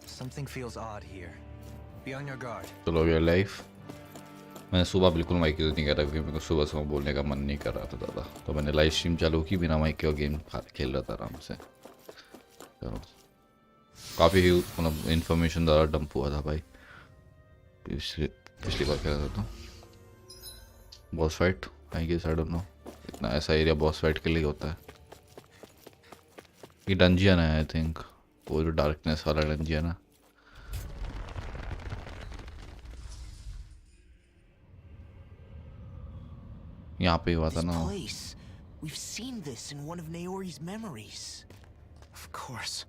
Something feels odd here. Be on your guard. चलो गया life. मैं सुबह बिल्कुल माइक यूज़ नहीं कर रहा क्योंकि मेरे को सुबह सुबह बोलने का मन नहीं कर रहा था ज़्यादा, तो मैंने लाइव स्ट्रीम चालू की, बिना माइक के और गेम खेल रहा था आराम से। चलो काफ़ी मतलब इन्फॉर्मेशन ज़्यादा डंप हुआ था भाई पिछली बार कह रहा था। तो boss fight I guess, I don't know, इतना ऐसा एरिया बॉस फाइट के लिए होता है। ये डंजियन है आई थिंक, वो जो डार्कनेस वाला डंजियन है। यहाँ पे हुआ था This ना। place. We've seen this in one of Naori's memories. Of course.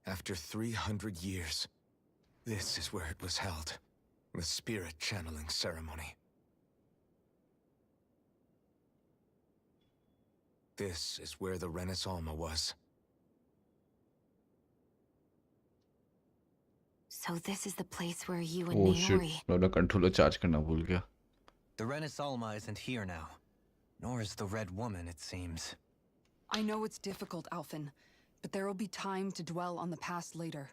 After 300 years, this is where it was held. The spirit channeling ceremony. This is where the Renis Alma was. So this is the place where you and Oh Naori... shit, मैं controller charge करना भूल गया। The Renis Alma isn't here now. Nor is the Red Woman, it seems. I know it's difficult, Alphen, but there will be time to dwell on the past later.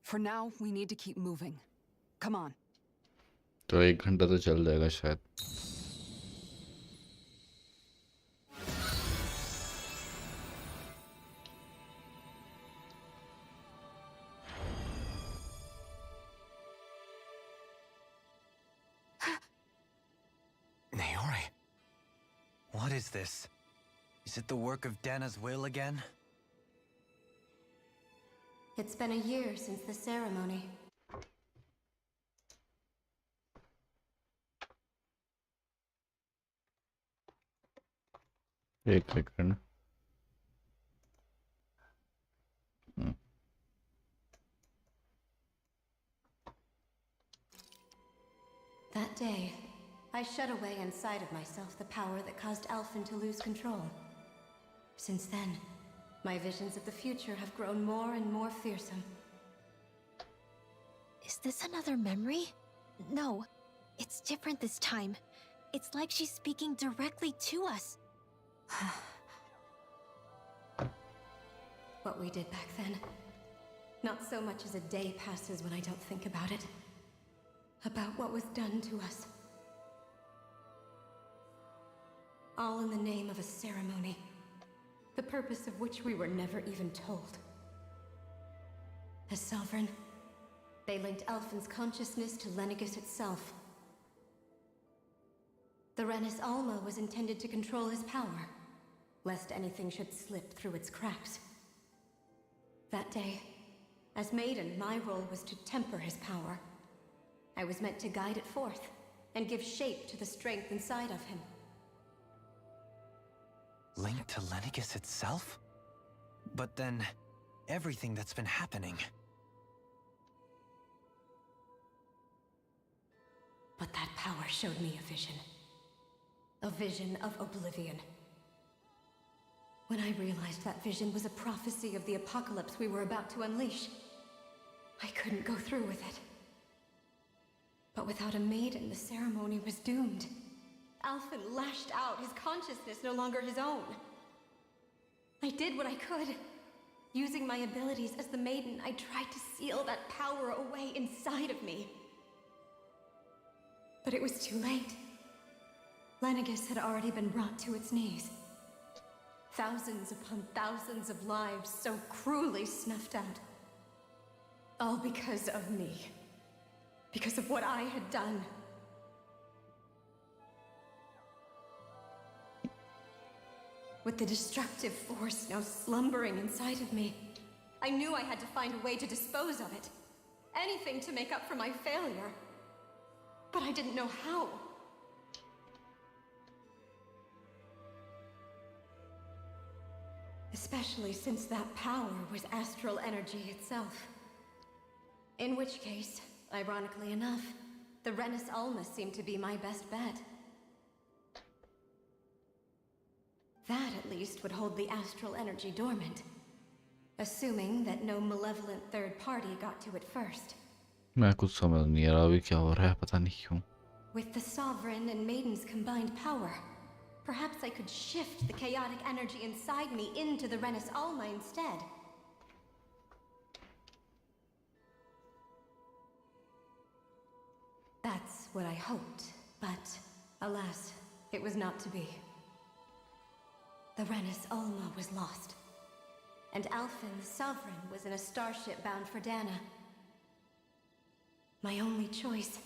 For now, we need to keep moving. Come on. तो 1 घंटा तो चल जाएगा शायद। Naori? What is this? Is it the work of Dana's will again? It's been a year since the ceremony. एक second. That day, I shut away inside of myself the power that caused Alphen to lose control. Since then, my visions of the future have grown more and more fearsome. Is this another memory? No, it's different this time. It's like she's speaking directly to us. What we did back then. Not so much as a day passes when I don't think about it. About what was done to us. All in the name of a ceremony, the purpose of which we were never even told. As Sovereign, they linked Alphen's consciousness to Lenegis itself. The Renis Alma was intended to control his power, lest anything should slip through its cracks. That day, as Maiden, my role was to temper his power. I was meant to guide it forth, and give shape to the strength inside of him. Linked to Lenegis itself? But then, everything that's been happening. But that power showed me a vision. A vision of oblivion. When I realized that vision was a prophecy of the apocalypse we were about to unleash, I couldn't go through with it. But without a maiden, the ceremony was doomed. Alphen lashed out, his consciousness no longer his own. I did what I could. Using my abilities as the maiden, I tried to seal that power away inside of me. But it was too late. Lenegis had already been brought to its knees. Thousands upon thousands of lives so cruelly snuffed out. All because of me. Because of what I had done. With the destructive force now slumbering inside of me, I knew I had to find a way to dispose of it. Anything to make up for my failure. But I didn't know how. Especially since that power was astral energy itself. In which case, ironically enough, the Renis Alma seemed to be my best bet. That, at least, would hold the astral energy dormant. Assuming that no malevolent third party got to it first. मैं कुछ समझ नहीं आ रहा अभी क्या हो रहा है, पता नहीं क्यों। With the Sovereign and Maiden's combined power, Perhaps I could shift the chaotic energy inside me into the Renis Alma instead. That's what I hoped, but alas, it was not to be. The Renis Alma was lost, and Alfin the Sovereign was in a starship bound for Dana. My only choice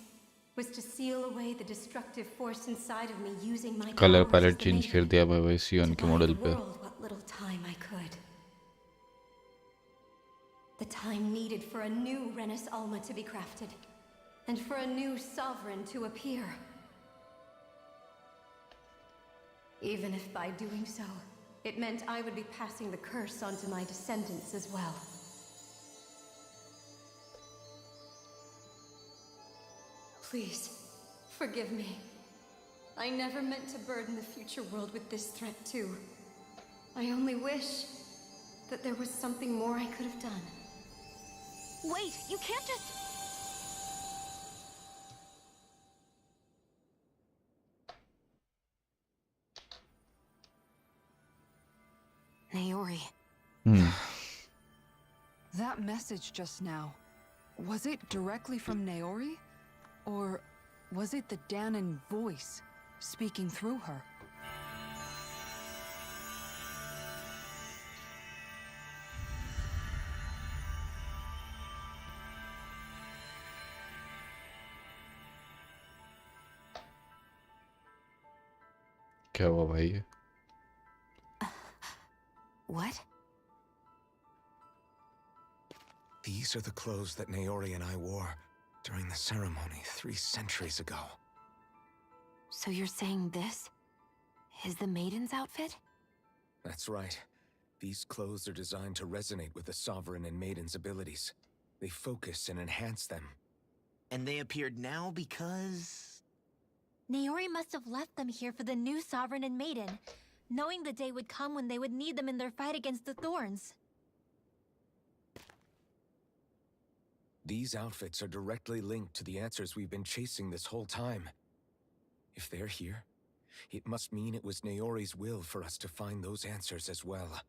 was to seal away the destructive force inside of me using my colour powers as palette the change कर Maiden, दिया भाई सियोन to के buy model the पे world what little time I could. The time needed for a new Renis Alma to be crafted, and for a new sovereign to appear. Even if by doing so, it meant I would be passing the curse onto my descendants as well. Please, forgive me. I never meant to burden the future world with this threat too. I only wish that there was something more I could have done. Wait, you can't just... Naori. That message just now, was it directly from Naori? Or was it the Danan voice speaking through her? क्या हुआ भाई ये? What? These are the clothes that Naori and I wore during the ceremony 3 centuries ago. So you're saying this is the Maiden's outfit? That's right. These clothes are designed to resonate with the Sovereign and Maiden's abilities. They focus and enhance them. And they appeared now because... Naori must have left them here for the new Sovereign and Maiden, knowing the day would come when they would need them in their fight against the Thorns. These outfits are directly linked to the answers we've been chasing this whole time. If they're here, it must mean it was Naori's will for us to find those answers as well.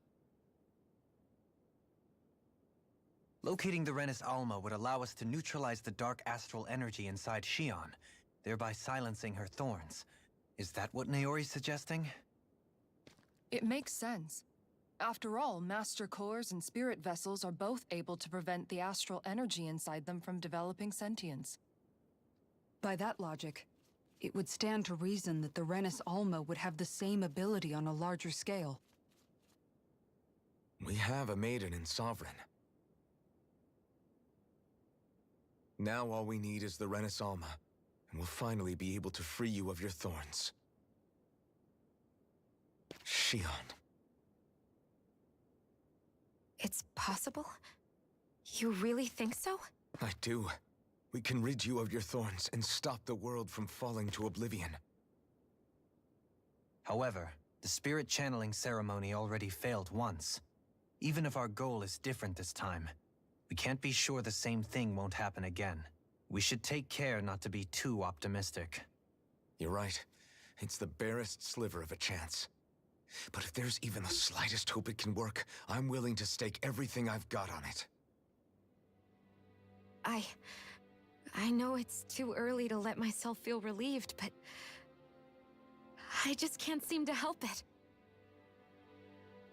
Locating the Renis Alma would allow us to neutralize the dark astral energy inside Shion, thereby silencing her thorns. Is that what Naori's suggesting? It makes sense. After all, Master Cores and Spirit Vessels are both able to prevent the astral energy inside them from developing sentience. By that logic, it would stand to reason that the Renis Alma would have the same ability on a larger scale. We have a Maiden and Sovereign. Now all we need is the Renis Alma, and we'll finally be able to free you of your thorns. Shion. It's possible? You really think so? I do. We can rid you of your thorns and stop the world from falling to oblivion. However, the spirit channeling ceremony already failed once. Even if our goal is different this time, we can't be sure the same thing won't happen again. We should take care not to be too optimistic. You're right. It's the barest sliver of a chance. But if there's even the slightest hope it can work, I'm willing to stake everything I've got on it. I know it's too early to let myself feel relieved, but I just can't seem to help it.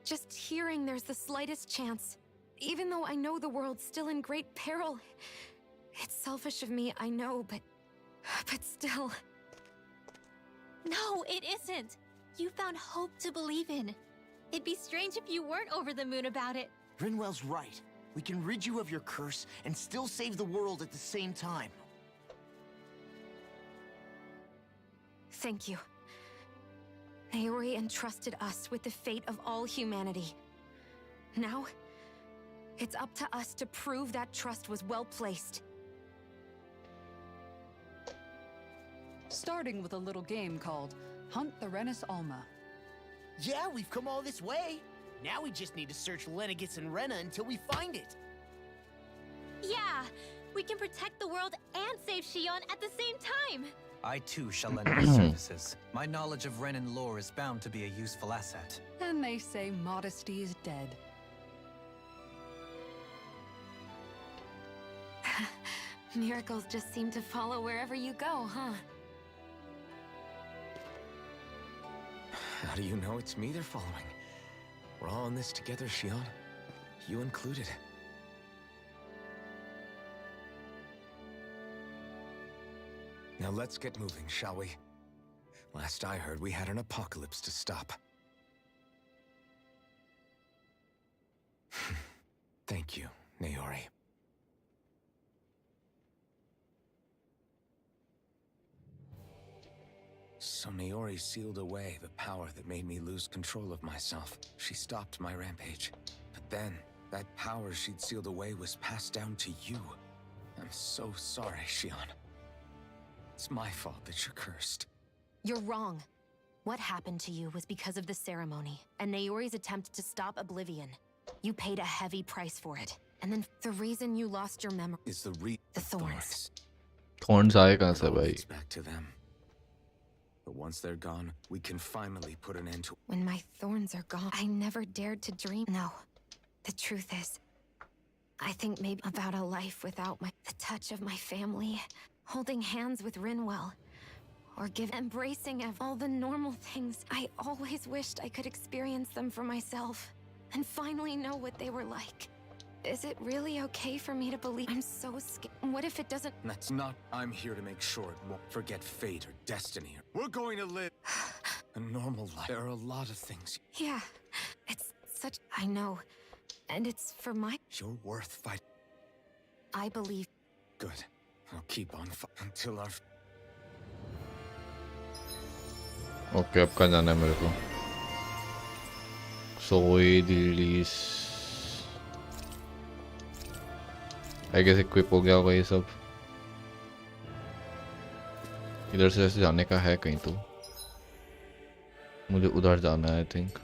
Just hearing there's the slightest chance, even though I know the world's still in great peril. It's selfish of me, I know, but still. No, it isn't. You found hope to believe in. It'd be strange if you weren't over the moon about it. Rinwell's right. We can rid you of your curse and still save the world at the same time. Thank you. Naori entrusted us with the fate of all humanity. Now, it's up to us to prove that trust was well placed. Starting with a little game called Hunt the Renis Alma. Yeah, we've come all this way. Now we just need to search Lenegis and Rena until we find it. Yeah, we can protect the world and save Shion at the same time. I too shall lend my services. My knowledge of Renan lore is bound to be a useful asset. And they say modesty is dead. Miracles just seem to follow wherever you go, huh? How do you know it's me they're following? We're all in this together, Shion. You included. Now let's get moving, shall we? Last I heard, we had an apocalypse to stop. Thank you, Naori. So Naori sealed away the power that made me lose control of myself. She stopped my rampage. But then, that power she'd sealed away was passed down to you. I'm so sorry, Shion. It's my fault that you're cursed. You're wrong. What happened to you was because of the ceremony, and Naori's attempt to stop Oblivion. You paid a heavy price for it. And then the reason you lost your memory Is the thorns. Thorns आए कहाँ से It all भाई? leads back to them. But once they're gone, we can finally put an end to. When my thorns are gone, I never dared to dream. No. The truth is, I think maybe about a life without the touch of my family, holding hands with Rinwell, or embracing all the normal things. I always wished I could experience them for myself, and finally know what they were like. Is it really okay for me to believe? I'm so scared. What if it doesn't? That's not. I'm here to make sure it won't forget fate or destiny. We're going to live a normal life. There are a lot of things. Yeah, it's such. I know, and it's for my. You're worth fighting. I believe. Good. I'll keep on until our. Okay अब कहाँ जाना है मेरे को? सोई दिलीस I guess equip हो गया होगा ये सब. इधर से ऐसे जाने का है कहीं तो. मुझे उधर जाना है आई थिंक.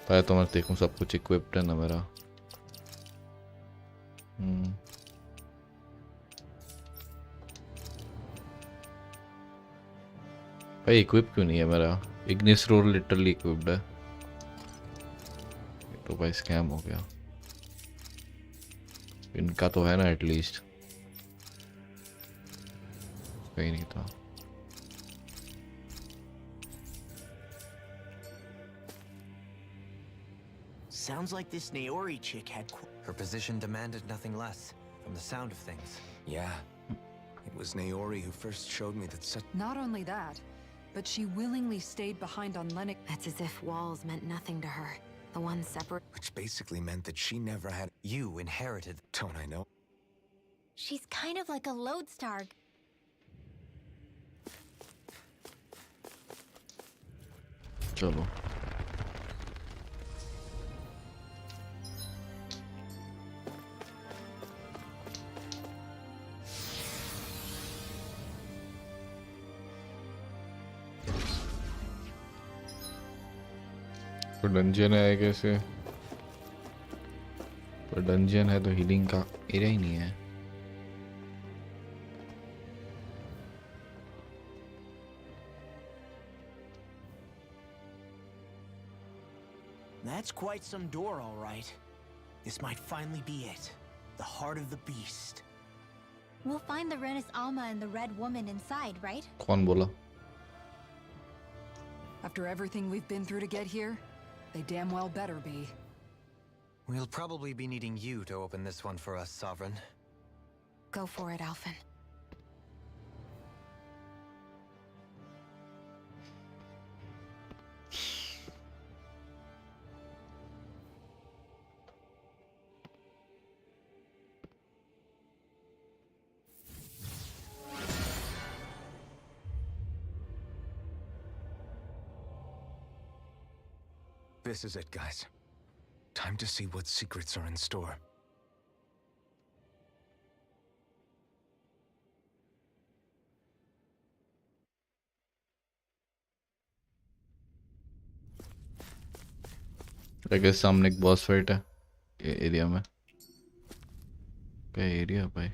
पहले तो मैं देखूं सब कुछ इक्विप्ड है ना मेरा. भाई इक्विप क्यों नहीं है मेरा? इग्निस रोल लिटरली इक्विप्ड है. तो भाई स्कैम हो गया. इनका तो है ना एटलीस्ट. कहीं नहीं था. Sounds like this Naori chick had. Her position demanded nothing less, from the sound of things. Yeah. It was Naori who first showed me that such. Not only that, but she willingly stayed behind on Lennox. It's as if walls meant nothing to her. The one separate. Which basically meant that she never had. You inherited. Don't I know? She's kind of like a lodestar. चलो. तो dungeon है कैसे? पर dungeon है तो healing का area ही नहीं है. That's quite some door, all right. This might finally be it. The heart of the beast. We'll find the Renis Alma and the Red Woman inside, right? कौन बोला? After everything we've been through to get here, they damn well better be. We'll probably be needing you to open this one for us, Sovereign. Go for it, Alphen. This is it, guys. Time to see what secrets are in store. I guess सामने एक boss fight है ये area में. क्या area भाई?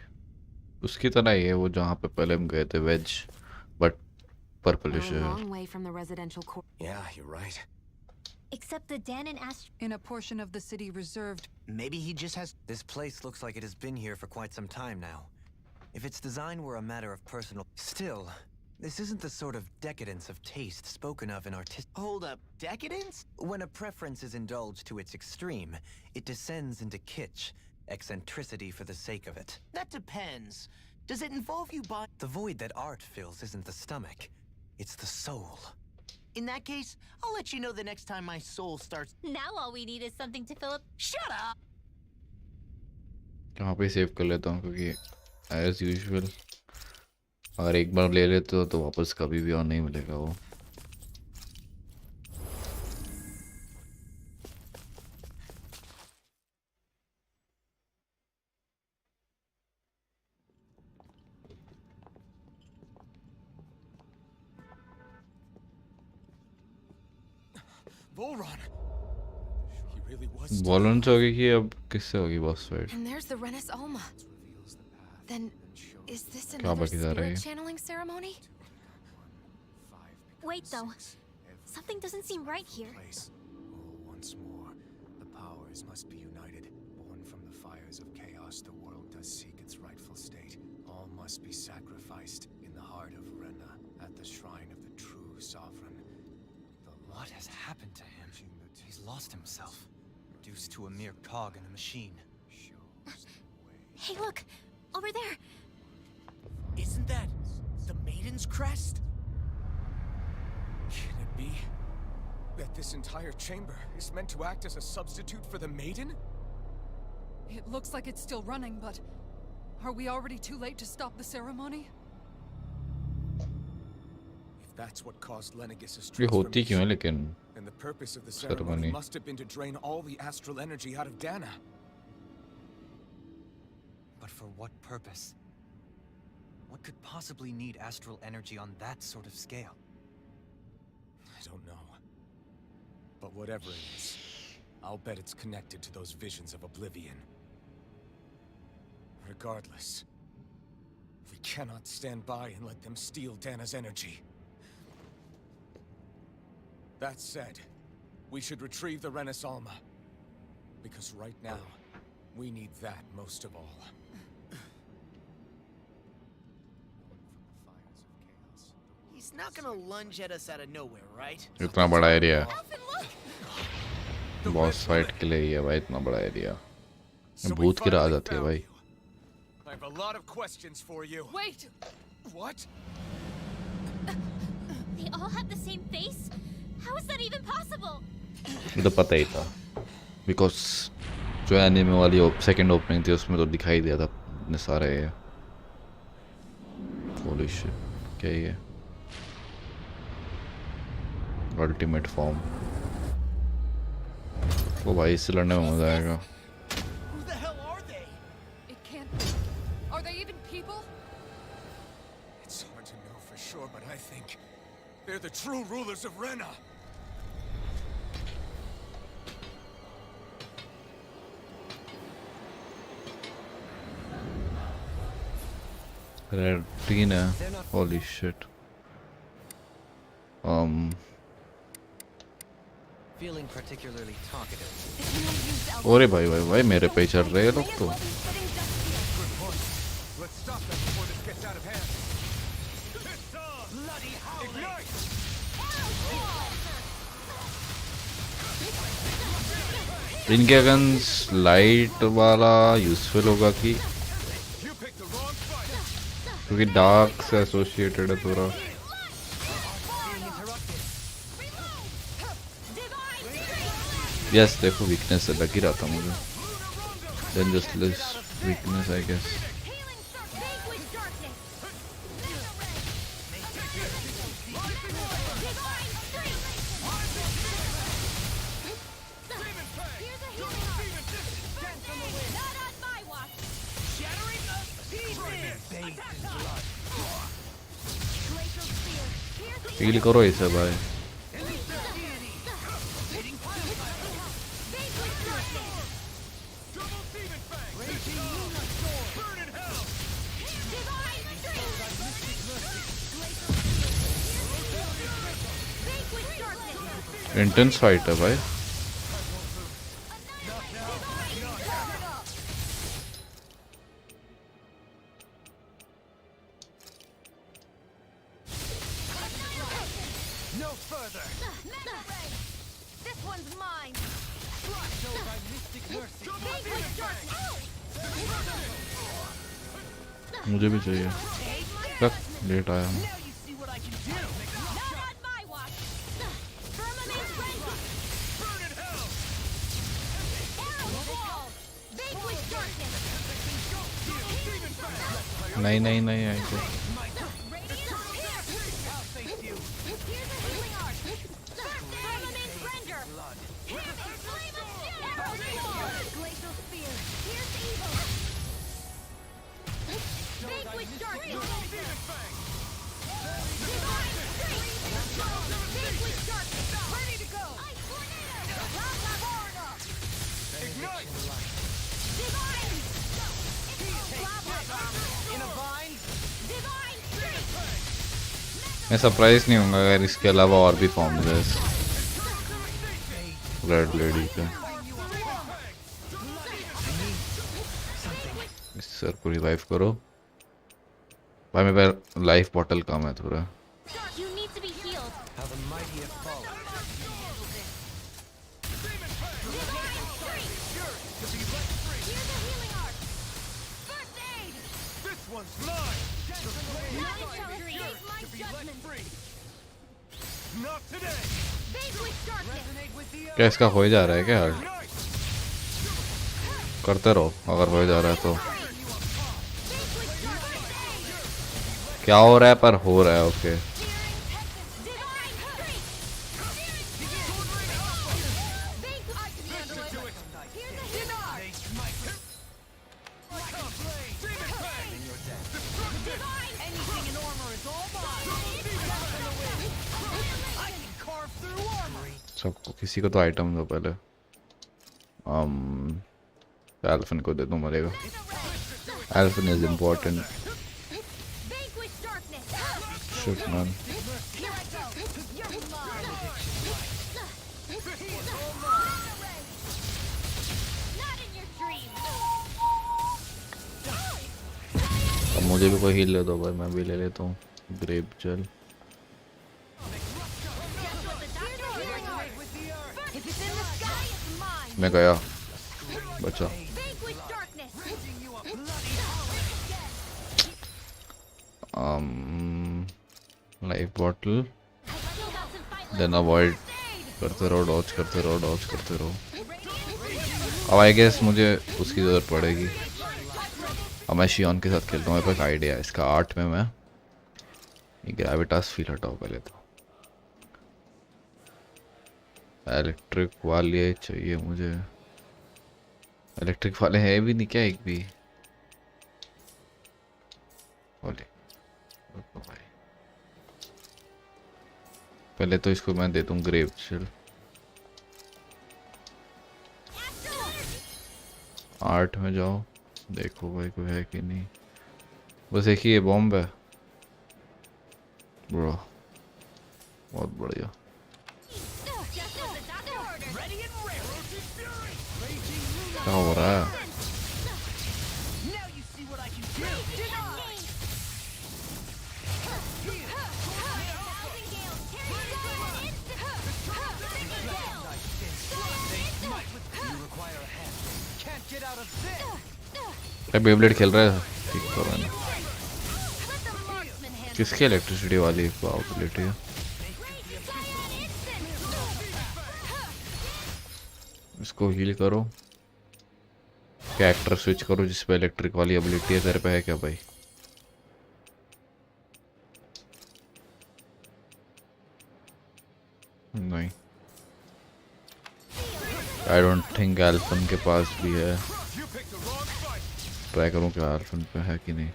उसकी तरह ही है वो जहाँ पे पहले हम गए थे वेज बट पर्पलिश We're a है long way from the residential core. Yeah, you're right. Except the Dan and In a portion of the city reserved. Maybe he just has. This place looks like it has been here for quite some time now. If its design were a matter of personal... Still, this isn't the sort of decadence of taste spoken of in Hold up, decadence? When a preference is indulged to its extreme, it descends into kitsch, eccentricity for the sake of it. That depends. Does it involve you buying? The void that art fills isn't the stomach, it's the soul. In that case, I'll let you know the next time my soul starts. Now all we need is something to fill up. Shut up! यहाँ पे save कर लेता हूँ क्योंकि as usual अगर एक बार ले लेते हो तो वापस कभी भी और नहीं मिलेगा वो Volron! He really was still बॉलन से होगी कि अब किससे होगी boss fight And there's the Renis Alma. Then, is this क्या another बाकी जा रहा है spirit channeling ceremony? Wait, though. Something doesn't seem right here. place. Oh, once more, the powers must be united. Born from the fires of chaos, the world does seek its rightful state. All must be sacrificed in the heart of Rena, at the shrine of the true sovereign. What has happened to him? He's lost himself, reduced to a mere cog in a machine. Hey, look! Over there! Isn't that the Maiden's crest? Can it be that this entire chamber is meant to act as a substitute for the Maiden? It looks like it's still running, but are we already too late to stop the ceremony? If that's what caused Lenegis' ये होती क्यों है transformation, लेकिन then the purpose of the ceremony ceremony. must have been to drain all the astral energy out of Dana. But for what purpose? What could possibly need astral energy on that sort of scale? I don't know. But whatever it is, I'll bet it's connected to those visions of oblivion. Regardless, we cannot stand by and let them steal Dana's energy. That said, we should retrieve the Renis Alma. Because right now, we need that most of all. He's not gonna lunge at us out of nowhere, right? इतना बड़ा area है Alphen, look! Boss fight के लिए ही है भाई इतना बड़ा area So we भूत की राह finally जाती है found भाई you. I have a lot of questions for you. Wait! What? They all have the same face? How is that even possible? मुझे पता ही था बिकॉज जो एनिमे वाली सेकंड ओपनिंग थी उसमें तो दिखाई दिया था इतने सारे होली शिट क्या ही है अल्टीमेट फॉर्म वो भाई इससे लड़ने में मजा आएगा Who the hell are they? It can't be. Are they even people? It's hard to know for sure, but I think they're the true rulers of Rena. Red green है holy shit Feeling particularly talkative. If you used अरे भाई भाई भाई मेरे पे चढ़ रहे हैं लोग तो Let's stop them before this gets out of hand. Bloody Ignite! इनके अगेंस्ट लाइट वाला यूजफुल होगा कि You picked the wrong fight. क्योंकि डार्क से एसोसिएटेड है थोड़ा यस देखो वीकनेस से लग ही रहा था मुझे then just less weakness I guess feel करो इसे भाई इंटेंस फाइट है भाई. No further. This one's mine. Show thy mystic mercy. मुझे भी चाहिए. तक लेट आया हूँ. Now you see what I can do. Not on my watch. Firmament frenzy. Burn in hell. Arrow wall. Vanquish darkness. नहीं नहीं नहीं आई तो. Radiant appear. I'll face you. Here's a healing art. Firmament render. Havoc flame of steel. Arrow sword. Glacial spear. Here's evil. Vanquish darkness. Divine strength. Vanquish darkness. Ready to go. Ice tornado. Lava Vorna. Ignite. Divine. Lava bomb. In a vine. Divine strength. मैं surprise नहीं होऊंगा अगर इसके अलावा और भी forms है red lady का. इस सर को रिवाइव करो भाई. मेरे पास लाइफ बॉटल कम है थोड़ा. You need to be healed. How the mighty have fallen. Here's a healing art. First aid. This one's mine. None shall escape my judgment. Not today. Vanquish darkness. Resonate with the क्या इसका हो जा रहा है क्या? Ignite. करते रहो अगर हो जा रहा है तो. Vanquish darkness. क्या हो रहा है पर हो रहा है. Okay Divine strength. Vanquish. I can handle it. Here's a healing art. They smite. Like a blade. Demon fang. In your death. Divine. Anything in armor is all mine. I can carve through armor. सबको किसी को तो item दो पहले. एल्फिन को दे दूं मरेगा. Elfin is important. Vanquish darkness. Shit man. Here I go. You're mine. Not in your dreams. अब मुझे भी कोई हील ले दो भाई. मैं भी ले लेता हूँ ग्रेप जल. If it's in the sky, it's mine. मैं गया बचा. Vanquish darkness. Life bottle Still got some fight left. Then avoid करते रहो. डॉज करते रहो. डॉज करते रहो. अब आई गेस मुझे उसकी ज़रूरत पड़ेगी. अब मैं शियॉन के साथ खेलता हूँ. मेरे पास आइडिया है इसका. 8 में मैं ग्रेविटास फील हटाओ पहले तो. इलेक्ट्रिक वाले चाहिए मुझे. इलेक्ट्रिक वाले है भी नहीं क्या एक भी. वाले रुको भाई. पहले तो इसको मैं दे दूँ ग्रेव शिल. 8 में जाओ. देखो भाई कोई है कि नहीं. बस एक ही ये बॉम्ब है ब्रो. बहुत बढ़िया. Just as the doctor ordered. Ready and railroad to fury. क्या हो रहा है? Now you see what I can do. You require a hand. Can't get out of this. Beyblade खेल रहा है. ठीक तो मैंने. Let the marksman handle किसकी इलेक्ट्रिसिटी वाली एबिलिटी है? इसको हील करो. कैरेक्टर स्विच करो जिस पे इलेक्ट्रिक वाली एबिलिटी है. तेरे पे है क्या भाई? नहीं. आई डोंट थिंक एल्फन के पास भी है. You picked the wrong fight. Try करूँ क्या एल्फन पे है कि नहीं.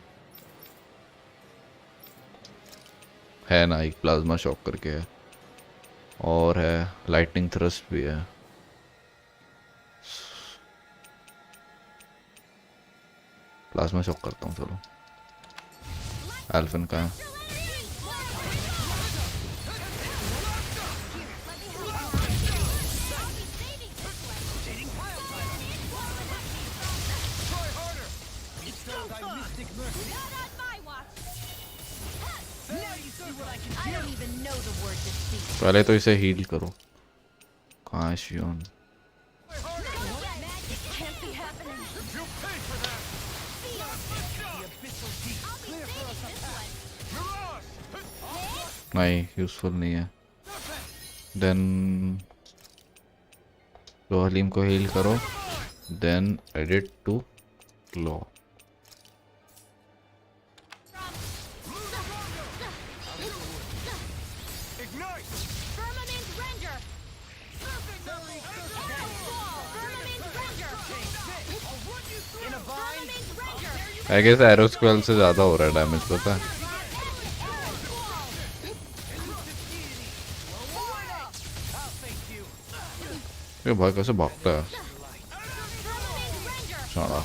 है ना. एक प्लाज्मा शॉक करके है और है लाइटनिंग थ्रस्ट भी है. प्लाज्मा शॉक करता हूँ. चलो एल्फन का है. पहले तो इसे हील करो. कहाँ है शियोन? नहीं, यूजफुल नहीं है. देन लो हलीम को हील करो. देन एडिट टू लो. आई गेस एरो स्क्वेल से ज़्यादा हो रहा है डैमेज, पता है? ये भाई कैसे भागता है साला.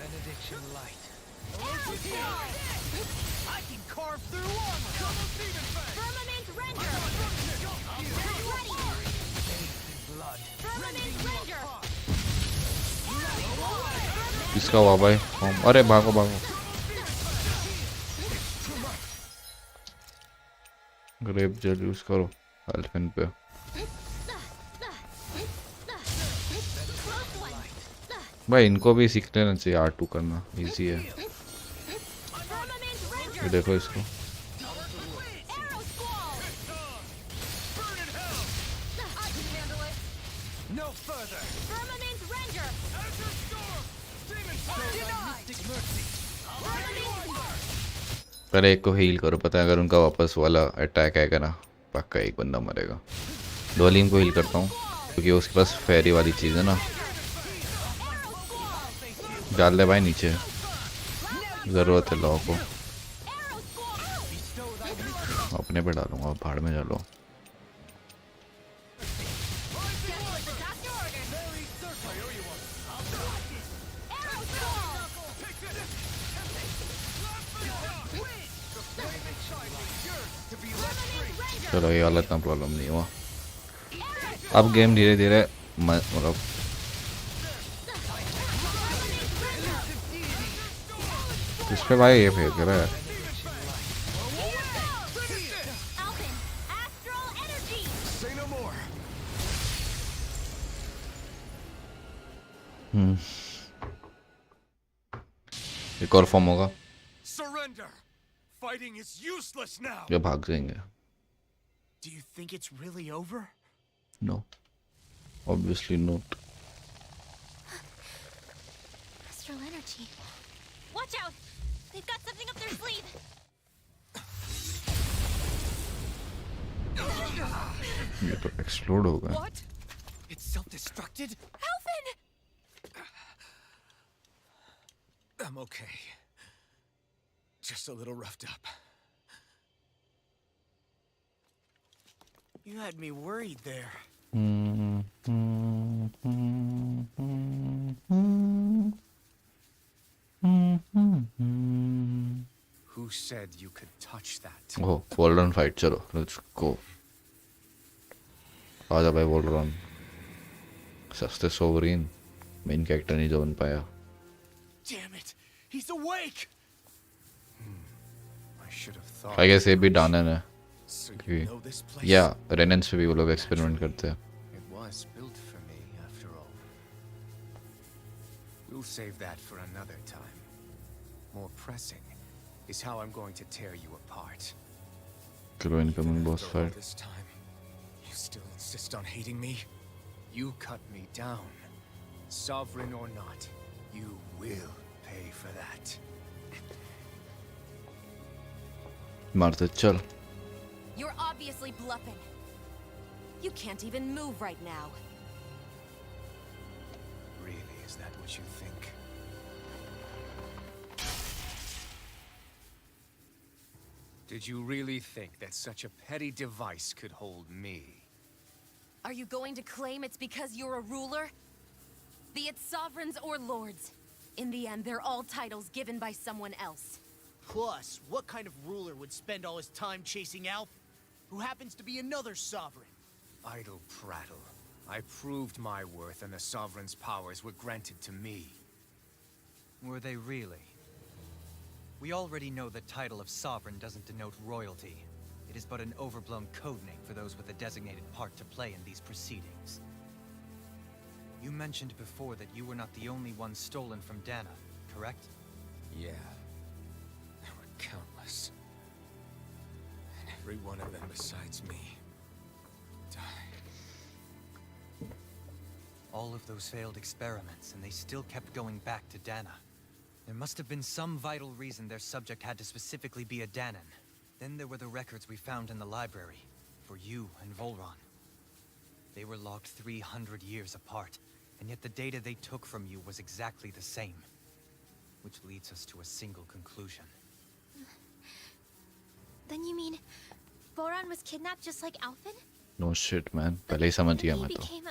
Benediction light. I can carve through armor. Firmament Render! Ready! Blood. Firmament Render! किसका हुआ भाई? अरे भागो भागो. ग्रेप जेल यूज करो एल्फिन पे. भाई इनको भी सीख लेना चाहिए R2 करना, इजी है. ये देखो इसको. No further. Firmament Render! Mystic mercy. पहले एक को हील करो. पता है अगर उनका वापस वाला अटैक आएगा ना, पक्का एक बंदा मरेगा. डोलीम को हील करता हूँ क्योंकि उसके पास फेरी वाली चीज़ है ना. डाल दे भाई नीचे, ज़रूरत है लॉ को. अपने पे डालूंगा, भाड़ में डालो. चलो ये वाला इतना प्रॉब्लम नहीं हुआ. अब गेम धीरे धीरे मतलब इस पे भाई ये फेंक रहा है. Alpin! Astral Energy! Say no more. एक और फॉर्म होगा. Surrender. Fighting is useless now. ये भाग जाएंगे. Do you think it's really over? No, obviously not. Astral Energy. Watch out! They've got something up their sleeve! ये तो explode हो गया. What? It's self-destructed? Alpin! I'm okay. Just a little roughed up. You had me worried there. Who said you could touch that? Oh Voldron fight. चलो let's go. आजा भाई वोल्ड्रॉन. सस्ते sovereign main character नहीं जो बन पाया. Damn it! He's awake! I should have thought. I guess ये भी डानन है. So Okay. you know this place? या रेनेंस पे भी वो लोग एक्सपेरिमेंट करते हैं. It was built for me, after all. We'll save that for another time. More pressing is how I'm going to tear you apart. चलो incoming boss After all fight. this time, you still insist on hating me? You cut me down. Sovereign or not, you will pay for that. मारते चल. You're obviously bluffing. You can't even move right now. Really, is that what you think? Did you really think that such a petty device could hold me? Are you going to claim it's because you're a ruler? Be it sovereigns or lords. In the end, they're all titles given by someone else. Plus, what kind of ruler would spend all his time chasing Alf, who happens to be another sovereign? Idle prattle. I proved my worth and the Sovereign's powers were granted to me. Were they really? We already know the title of sovereign doesn't denote royalty. It is but an overblown codename for those with a designated part to play in these proceedings. You mentioned before that you were not the only one stolen from Dana, correct? Yeah. There were countless. And every one of them besides me died. All of those failed experiments, and they still kept going back to Dana. There must have been some vital reason their subject had to specifically be a Danan. Then there were the records we found in the library, for you and Volron. They were logged 300 years apart, and yet the data they took from you was exactly the same. Which leads us to a single conclusion. Then you mean Voron was kidnapped just like Alphen? No shit, man. पहले ही समझ गया He मैं तो. became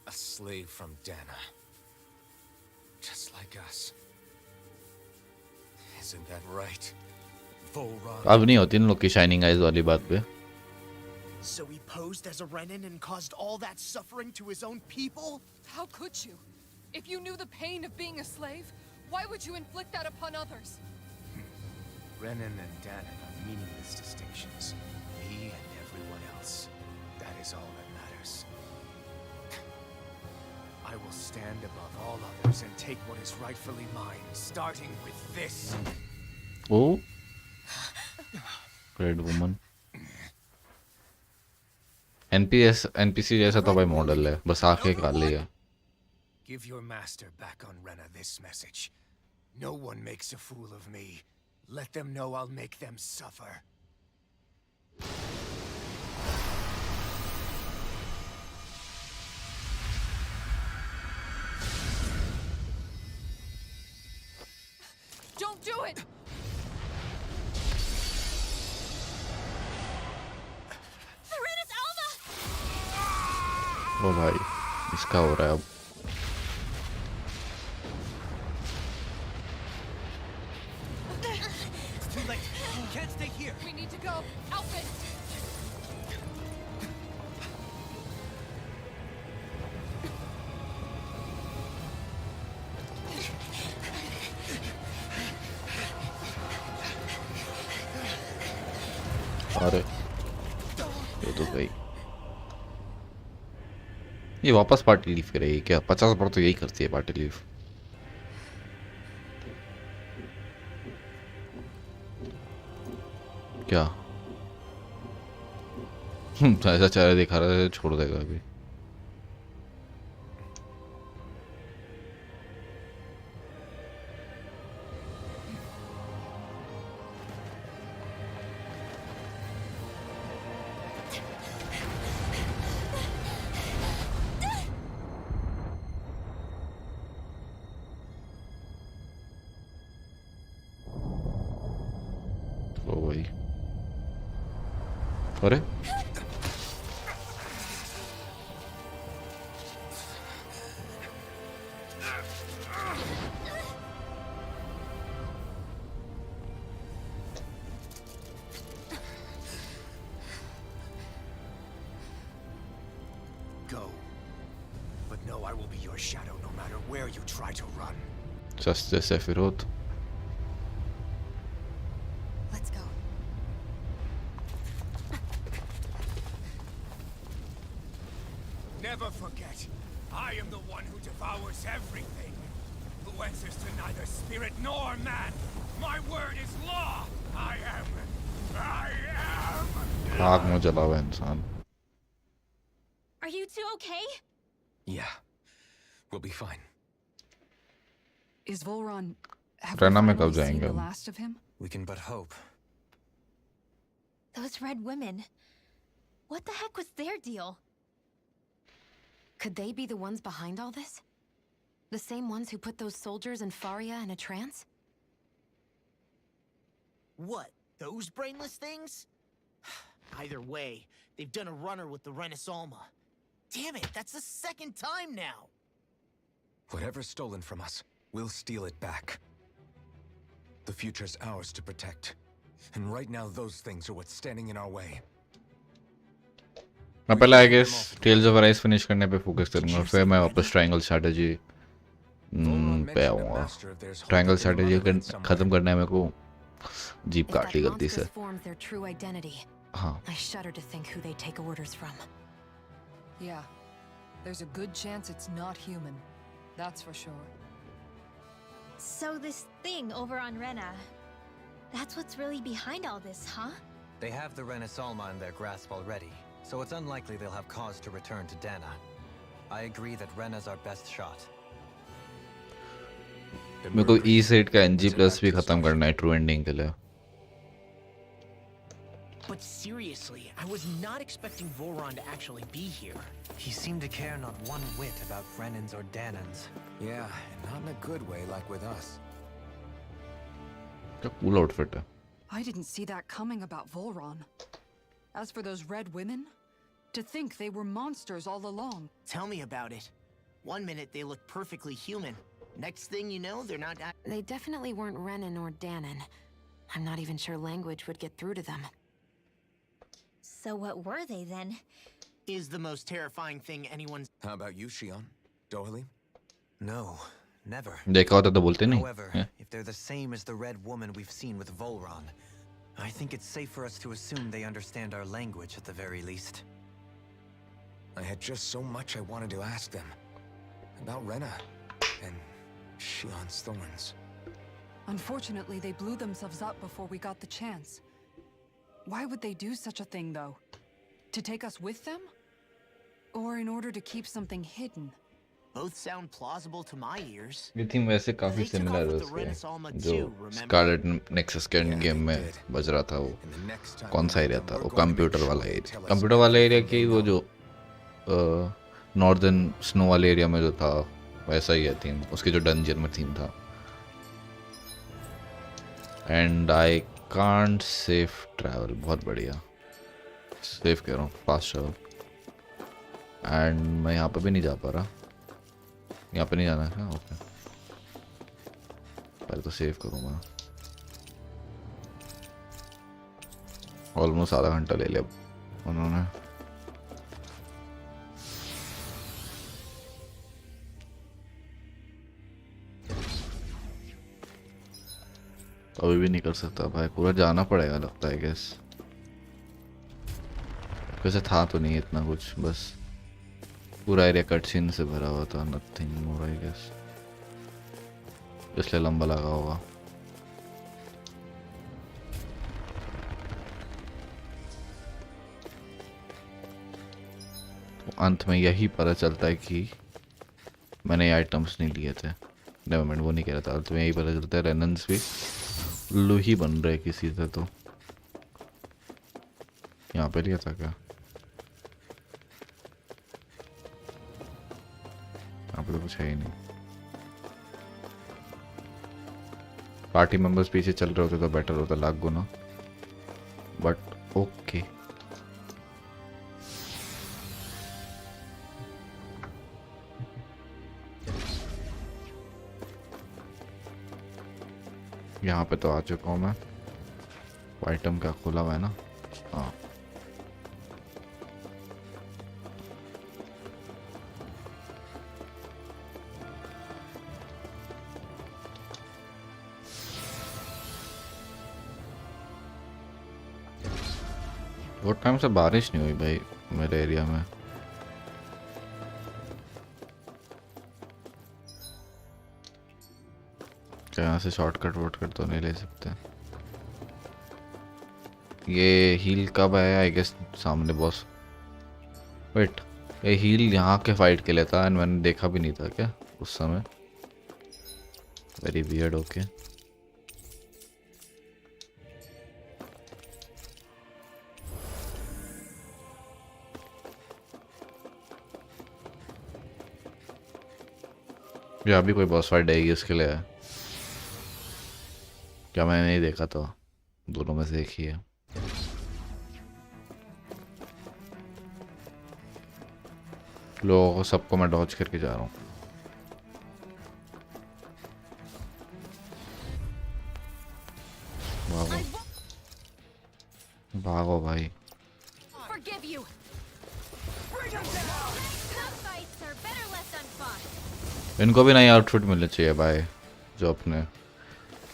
A slave from Dana. Just like us. Isn't that right? Volron. अब नहीं होती इन लोग की शाइनिंग आइज वाली बात पे. So he posed as a Renan and caused all that suffering to his own people? How could you? If you knew the pain of being a slave, why would you inflict that upon others? Renan and Danan are meaningless distinctions. Me and everyone else. That is all that matters. I will stand above all others and take what is rightfully mine, starting with this. Oh, Red Woman. NPC जैसा तो भाई model है, बस आंखें काली है. Give your master back on Rena this message. No one makes a fool of me. Let them know I'll make them suffer. Don't do it! Serenus Alma! ओ भाई, इसका हो रहा है अब. It's too late. You can't stay here. We need to go. Alphen! अरे ये तो गई. ये वापस पार्टी लीव करेगी क्या? 50 बार तो यही करती है पार्टी लीव. क्या ऐसा चेहरा दिखा रहा है, छोड़ देगा अभी. ओ भाई, अरे Go. But know I will be your shadow no matter where you try to run. सस्ते सेफिरोत. Let's go. Never forget, I am the one who devours everything. Who answers to neither spirit nor man. My word is law. I am. आग में जला हुआ इंसान. Are you two okay? Yeah. We'll be fine. Is Volron... Have Rena we में कब finally seen जाएंगे the हम? last of him? We can but hope. Those red women. What the heck was their deal? Could they be the ones behind all this? The same ones who put those soldiers in Faria in a trance? What? Those brainless things? Either way, they've done a runner with the Renis Alma. Damn it, that's the second time now! Whatever's stolen from us, we'll steal it back. The future's ours to protect. And right now, those things are what's standing in our way. मैं पहले I guess Tales of Arise finish करने पे focus करूंगा, फिर मैं वापस triangle strategy पे आऊंगा। ट्रायंगल स्ट्रैटेजी खत्म करना है मेरे को। जीप If काट that ली गलती से। monstrous forms their true identity, हाँ I shudder to think who they take orders from. Yeah, there's a good chance it's not human. That's for sure. So this thing over on Rena, that's what's really behind all this, huh? They have the Renasalma in their grasp already, so it's unlikely they'll have cause to return to Dana. I agree that Rena's our best shot. मेरे को ई set का NG plus भी खत्म करना है true ending के लिए। But seriously, I was not expecting Voron to actually be here. He seemed to care not one whit about Renans or Danans. Yeah, and not in a good way like with us. क्या cool outfit है। I didn't see that coming about Volron. As for those red women, to think they were monsters all along. Tell me about it. One minute they look perfectly human. Next thing you know, they're not. They definitely weren't Renan or Danan. I'm not even sure language would get through to them. So what were they then? Is the most terrifying thing anyone's. How about you, Shion? Dohalim? No, never. देखा होता तो बोलते नहीं। However, if they're the same as the red woman we've seen with Volron, I think it's safe for us to assume they understand our language at the very least. I had just so much I wanted to ask them. About Rena. And Shion's thorns. Unfortunately, they blew themselves up before we got the chance. Why would they do such a thing, though? To take us with them? Or in order to keep something hidden? Both sound plausible to my ears. ये theme वैसे काफी They took similar off है with the Renasalma उसके जो too, remember? Scarlett nexus के end game में बज रहा था वो। And the next time कौन सा we एरिया meet था them, वो? we're going to make computer sure वाला they area, tell us computer वाला everything एरिया they की वो know. जो नॉर्दर्न स्नो वाले एरिया में जो था वैसा ही है थीम, उसके जो डंजन में थीम था। And I can't safe travel, बहुत बढ़िया सेफ कह रहा हूँ, फास्ट ट्रैवल। एंड मैं यहाँ पे भी नहीं जा पा रहा, यहाँ पे नहीं जाना है। ओके पहले तो सेव करूँगा। ऑलमोस्ट आधा घंटा ले लिया उन्होंने। अभी भी नहीं कर सकता भाई, पूरा जाना पड़ेगा लगता है गैस। वैसे था तो नहीं इतना कुछ, बस पूरा एरिया कटसीन से भरा हुआ था, नथिंग मोर आई गेस, इसलिए लंबा लगा होगा। तो अंत में यही पता चलता है कि मैंने ये आइटम्स नहीं लिए थे। नेवर माइंड, वो नहीं कह रहा था। अंत में यही पता चलता है रेनेंस भी उल्लू ही बन रहे किसी से। तो यहाँ पे लिया था क्या? यहाँ पे तो कुछ है ही नहीं। पार्टी मेंबर्स पीछे चल रहे होते तो बेटर होता लाख गुना, बट ओके। यहाँ पे तो आ चुका हूँ मैं। आइटम क्या खुला हुआ है ना? हाँ बहुत टाइम से बारिश नहीं हुई भाई मेरे एरिया में। क्या यहाँ से शॉर्टकट वॉर्टकट तो नहीं ले सकते? ये हील कब आया? आई गेस सामने बॉस। वेट, ये हील यहाँ के फाइट के लिए था एंड मैंने देखा भी नहीं था क्या उस समय? Very weird. ओके यहाँ भी कोई बॉस फाइट आएगी उसके लिए? क्या मैंने नहीं देखा? तो दोनों में से एक ही है। लोगों को सबको मैं डॉज करके जा रहा हूँ। भागो भागो भाई। Forgive you. Some fights are better left unfought. इनको भी नई आउटफिट मिलनी चाहिए भाई, जो अपने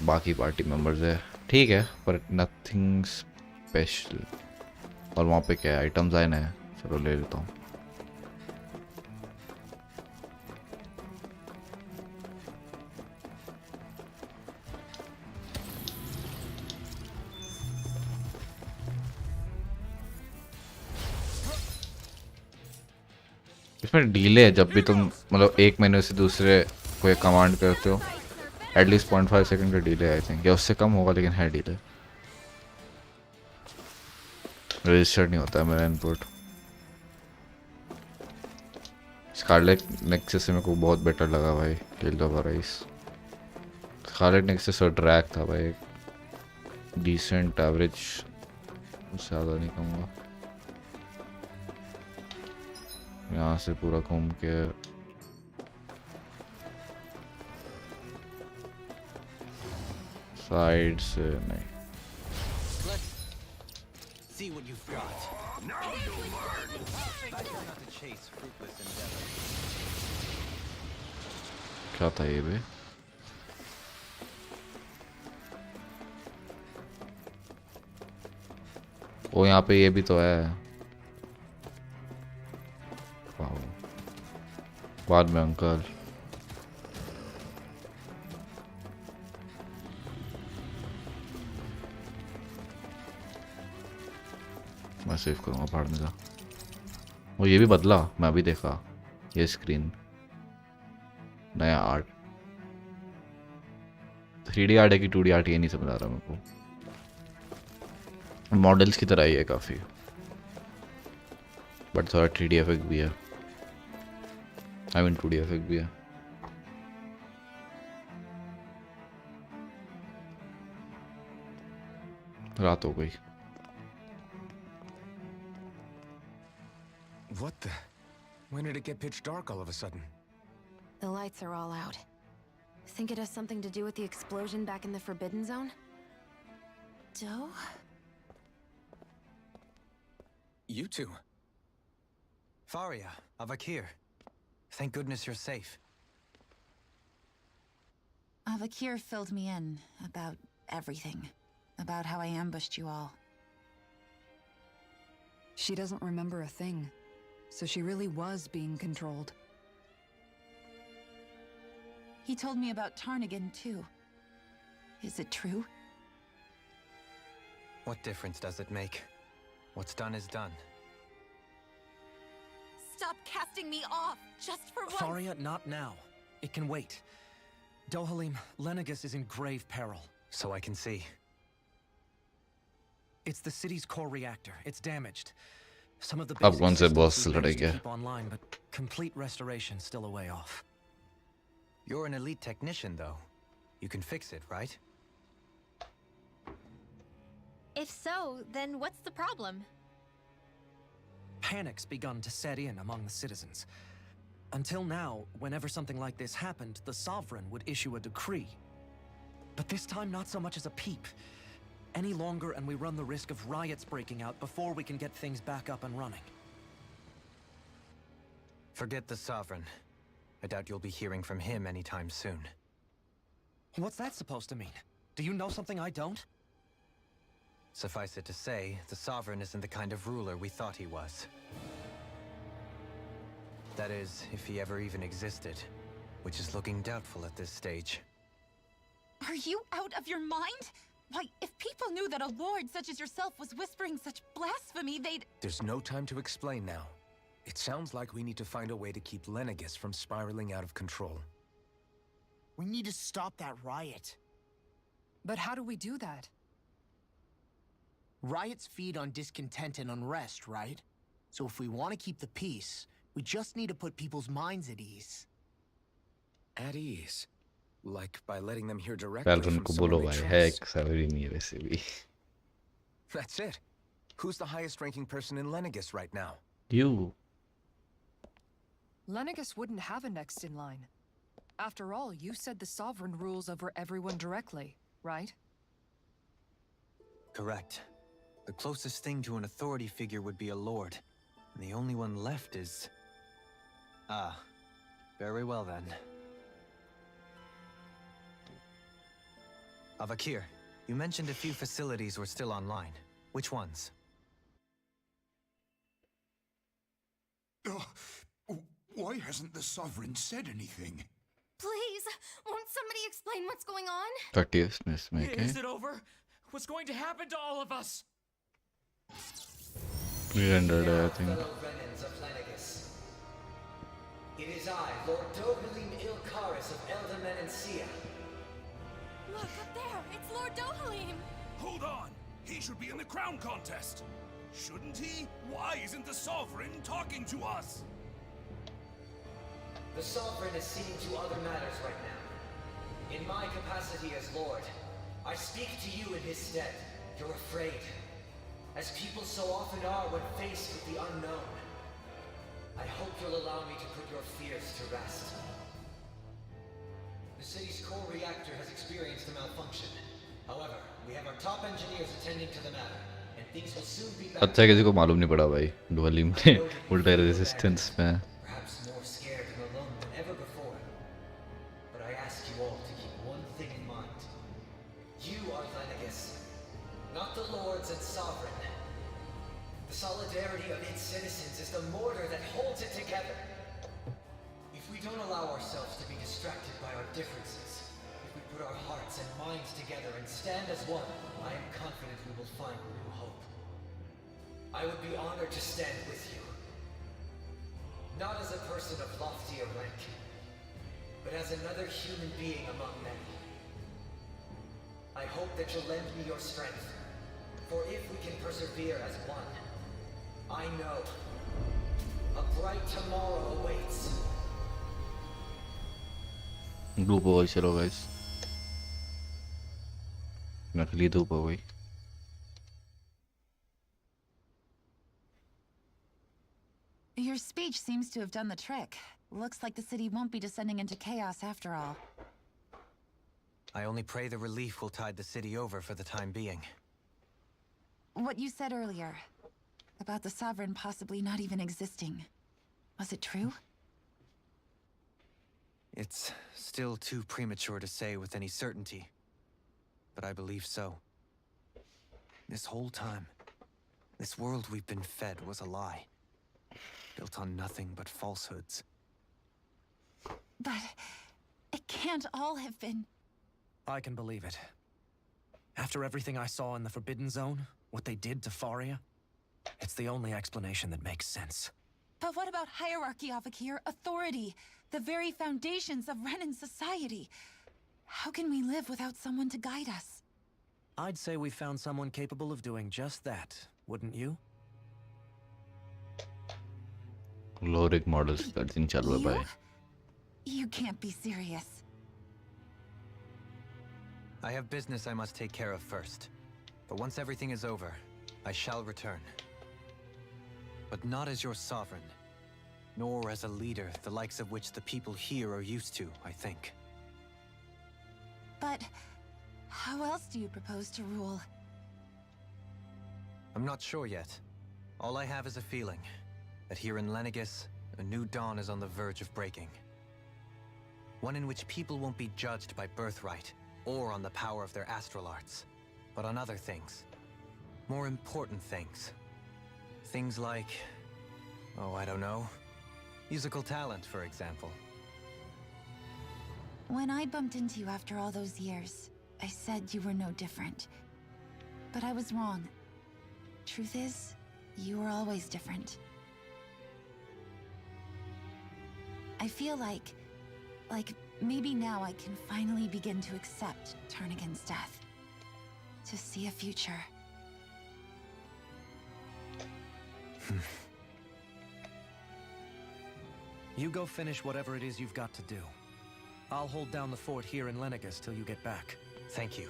बाकी पार्टी मेंबर्स है। ठीक है, पर नथिंग स्पेशल। और वहाँ पे क्या आइटम्स आए ना, चलो ले लेता हूँ। इसमें डिले है, जब भी तुम मतलब एक मेन्यू से दूसरे कोई कमांड करते हो एटलीस्ट 0.5 सेकंड का डिले आई थिंक, या उससे कम होगा, लेकिन है डिले। रजिस्टर्ड नहीं होता है मेरा इनपुट। स्कारलेट नेक्सस से मेरे को बहुत बेटर लगा भाई, kill the rice. Scarlet Nexus और ड्रैग था भाई, डिसेंट एवरेज, उससे ज़्यादा नहीं कहूँगा। यहाँ से पूरा घूम के साइड से नहीं। See what you've got. Now you'll learn. Better not to chase fruitless endeavor. क्या था ये भी? ओ यहाँ पे ये भी तो है। वाह, बाद में अंकल। मैं सेव करूँगा पहाड़ में जा। वो ये भी बदला, मैं अभी देखा ये स्क्रीन, नया आर्ट। 3D आर्ट है कि 2D आर्ट ये नहीं समझ आ रहा मेरे को। मॉडल्स की तरह ही है काफ़ी, बट थोड़ा 3D इफेक्ट भी है, आई मीन 2D इफेक्ट भी है। रात हो गई। What the? When did it get pitch dark all of a sudden? The lights are all out. Think it has something to do with the explosion back in the Forbidden Zone? Doe? You two. Faria, Avakir. Thank goodness you're safe. Avakir filled me in about everything. About how I ambushed you all. She doesn't remember a thing, so she really was being controlled. He told me about Tarnigan, too. Is it true? What difference does it make? What's done is done. Stop casting me off, just for once! Faria, not now. It can wait. Dohalim, Lenegus is in grave peril. So I can see. It's the city's core reactor. It's damaged. Some of the अब basic कौन से boss systems we managed to लड़ेंगे? keep online, but complete restoration still a way off. You're an elite technician, though. You can fix it, right? If so, then what's the problem? Panic's begun to set in among the citizens. Until now, whenever something like this happened, the Sovereign would issue a decree. But this time, not so much as a peep. Any longer, and we run the risk of riots breaking out before we can get things back up and running. Forget the Sovereign. I doubt you'll be hearing from him anytime soon. What's that supposed to mean? Do you know something I don't? Suffice it to say, the Sovereign isn't the kind of ruler we thought he was. That is, if he ever even existed, which is looking doubtful at this stage. Are you out of your mind? Why, if people knew that a lord such as yourself was whispering such blasphemy, they'd... There's no time to explain now. It sounds like we need to find a way to keep Lenegus from spiraling out of control. We need to stop that riot. But how do we do that? Riots feed on discontent and unrest, right? So if we want to keep the peace, we just need to put people's minds at ease. At ease? Like by letting them hear directly Pelron from को someone बोलो they भाई, trust? है एक salary नहीं है वैसे भी। That's it. Who's the highest ranking person in Lenegus right now? You. Lenegus wouldn't have a next in line. After all, you said the Sovereign rules over everyone directly, right? Correct. The closest thing to an authority figure would be a lord. The only one left is... Ah, very well then. Avakir, you mentioned a few facilities were still online. Which ones? Why hasn't the Sovereign said anything? Please, won't somebody explain what's going on? 30th miss में के Is it over? What's going to happen to all of us? pre-rendered है I think. Fellow Renans of Lenegis. It is I, Lord Dohalim Ilkaris of Elder Menancia. Look up there, it's Lord Dohalim. Hold on! He should be in the crown contest! Shouldn't he? Why isn't the Sovereign talking to us? The Sovereign is seeing to other matters right now. In my capacity as Lord, I speak to you in his stead. You're afraid, as people so often are when faced with the unknown. I hope you'll allow me to put your fears to rest. The city's core reactor has experienced a malfunction. However, we have our top engineers attending to the matter, and things will soon be back. अच्छा किसी को मालूम नहीं पड़ा भाई डुअलिम ने उल्टा resistance में Perhaps more scared and alone than ever before. But I ask you all to keep one thing in mind. You are Lenegis, not the Lords and Sovereign. The solidarity of its citizens is the mortar that holds it together. If we don't allow ourselves to be distracted by our differences, if we put our hearts and minds together and stand as one, I am confident we will find new hope. I would be honored to stand with you. Not as a person of loftier rank, but as another human being among many. I hope that you'll lend me your strength, for if we can persevere as one, I know a bright tomorrow awaits. धूप हो गई चलो guys नकली धूप हो गई Your speech seems to have done the trick. Looks like the city won't be descending into chaos after all. I only pray the relief will tide the city over for the time being. What you said earlier, about the Sovereign possibly not even existing. Was it true? It's still too premature to say with any certainty, but I believe so. This whole time, this world we've been fed was a lie, built on nothing but falsehoods. But it can't all have been... I can believe it. After everything I saw in the Forbidden Zone, what they did to Faria, it's the only explanation that makes sense. But what about hierarchy, Avakir? Authority? The very foundations of Renan society? How can we live without someone to guide us? I'd say we found someone capable of doing just that, wouldn't you? Lorik models का दिन चल रहा है You can't be serious. I have business I must take care of first. But once everything is over, I shall return. But not as your sovereign, nor as a leader the likes of which the people here are used to, I think. But how else do you propose to rule? I'm not sure yet. All I have is a feeling that here in Lenegis, a new dawn is on the verge of breaking. One in which people won't be judged by birthright or on the power of their astral arts, but on other things. More important things. Things like, oh, I don't know, musical talent, for example. When I bumped into you after all those years, I said you were no different. But I was wrong. Truth is, you were always different. I feel like maybe now I can finally begin to accept Turnigan's death. To see a future. You go finish whatever it is you've got to do. I'll hold down the fort here in Lenegis till you get back. Thank you.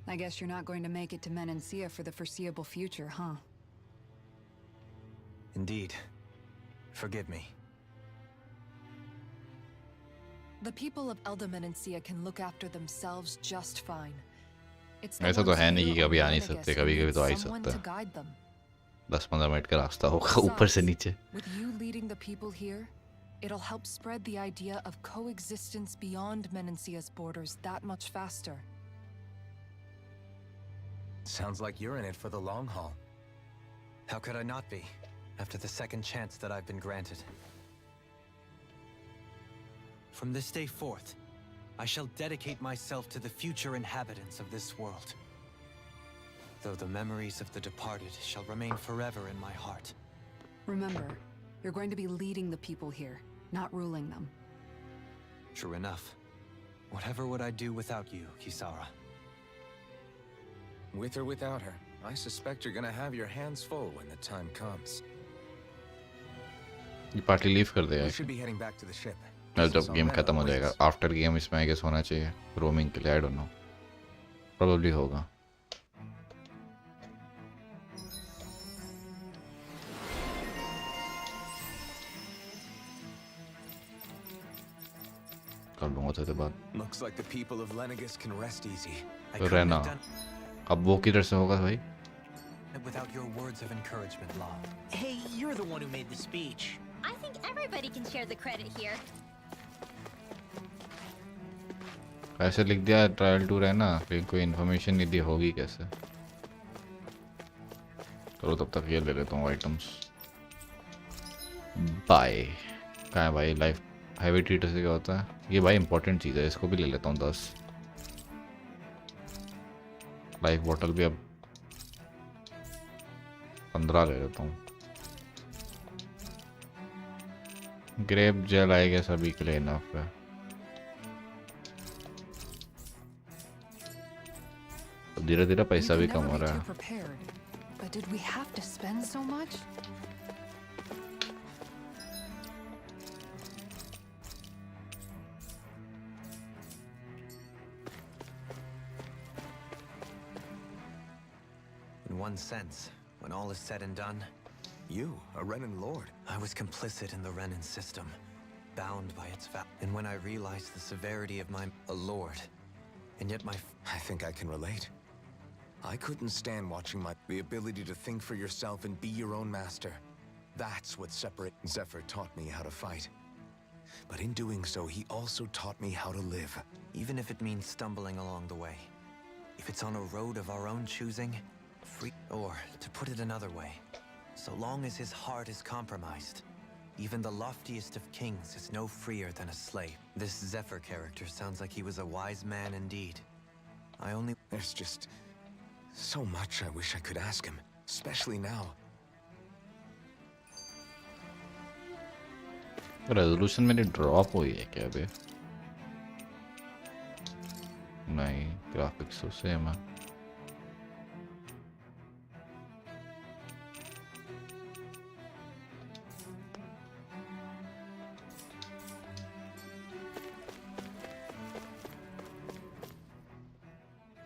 I guess you're not going to make it to Menancia for the foreseeable future, huh? Indeed. Forgive me. The people of Elder Menancia can look after themselves just fine. It's the ऐसा तो ones है नहीं कि here कभी on आ नहीं Venegas सकते, who कभी कभी need तो आ ही someone सकता to है. guide them. 10-15 मिनट का रास्ता होगा ऊपर से Besides, नीचे. with you leading the people here, it'll help spread the idea of coexistence beyond Menancia's borders that much faster. Sounds like you're in it for the long haul. How could I not be, after the second chance that I've been granted? From this day forth, I shall dedicate myself to the future inhabitants of this world. Though the memories of the departed shall remain forever in my heart. Remember, you're going to be leading the people here, not ruling them. True enough. Whatever would I do without you, Kisara? With or without her, I suspect you're gonna have your hands full when the time comes. ये party leave कर देगा. We should be heading back to the ship. जब game खत्म हो जाएगा. After game इसमें I guess होना चाहिए रोमिंग के लिए. आई डोंट नो. प्रोबेबली होगा. कर लूँगा तेरे बाद. Looks like the people of Lenegus can rest easy. तो रहना. अब वो किधर से होगा भाई? Without your words of encouragement, Law. Hey, you're the one who made the speech. I think everybody can share the credit here. ऐसे लिख दिया ट्रायल 2 रहना, लेकिन कोई इन्फॉर्मेशन नहीं दी होगी कैसे? चलो तब तक ये ले लेता हूँ आइटम्स. बाय. कहाँ है भाई लाइफ हैवी ट्रीटर से क्या होता है? ये भाई इंपॉर्टेंट चीज़ है, इसको भी ले लेता हूँ 10. लाइफ बॉटल भी अब 15 ले लेता हूँ. ग्रेप जेल आएगा सभी के लिए इनफ है. धीरे धीरे पैसा भी कम हो रहा है. But did we have to spend so much? In one sense, when all is said and done, you, a Renan lord. I was complicit in the Renan system, bound by its and when I realized the severity of a lord, and yet I think I can relate. I couldn't stand watching the ability to think for yourself and be your own master. That's what Zephyr taught me how to fight. But in doing so, he also taught me how to live. Even if it means stumbling along the way. If it's on a road of our own choosing, free. Or, to put it another way, so long as his heart is compromised, even the loftiest of kings is no freer than a slave. This Zephyr character sounds like he was a wise man indeed. There's just so much I wish I could ask him, especially now. Resolution मेरी drop हुई है क्या अभी? नहीं, graphics तो same है.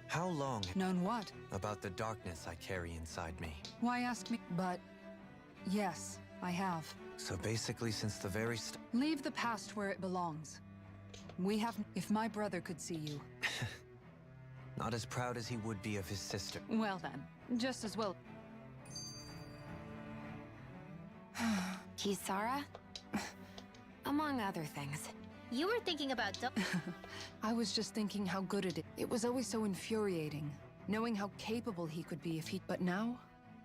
How long? Known what? About the darkness I carry inside me. Why ask me? But yes, I have. So basically since the very Leave the past where it belongs. We have. If my brother could see you. Not as proud as he would be of his sister. Well then, just as well. Kisara? Among other things. You were thinking about I was just thinking how good it is. It was always so infuriating, knowing how capable he could be if he. But now,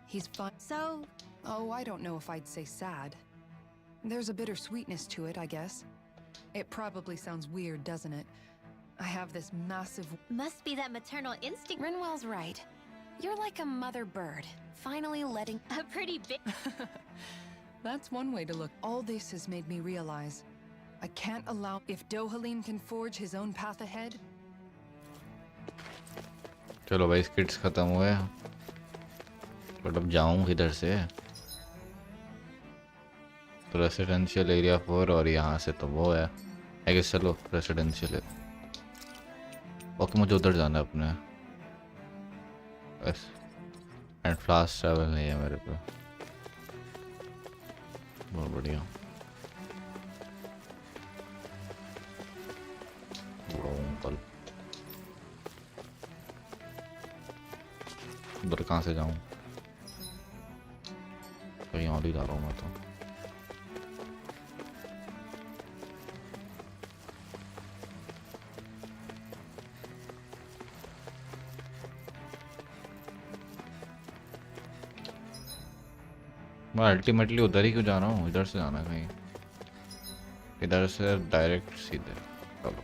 he's fine. So. Oh, I don't know if I'd say sad. There's a bittersweetness to it, I guess. It probably sounds weird, doesn't it? I have this massive. Must be that maternal instinct. Rinwell's right. You're like a mother bird, finally letting. A pretty big. That's one way to look. All this has made me realize I can't allow. If Dohalim can forge his own path ahead. चलो भाई स्किट्स खत्म हुए. But अब जाऊँ किधर से? तो residential area 4 और यहाँ से तो वो है. आई गेस चलो रेसिडेंशियल है. ओके मुझे उधर जाना है अपने. बस एंड फास्ट ट्रैवल नहीं है मेरे पे. बहुत बढ़िया. उधर कहाँ से जाऊँ? कहीं और ही जा रहा हूँ मैं तो। मैं अल्टीमेटली उधर ही क्यों जा रहा हूँ? इधर से जाना है कहीं, इधर से डायरेक्ट सीधे। चलो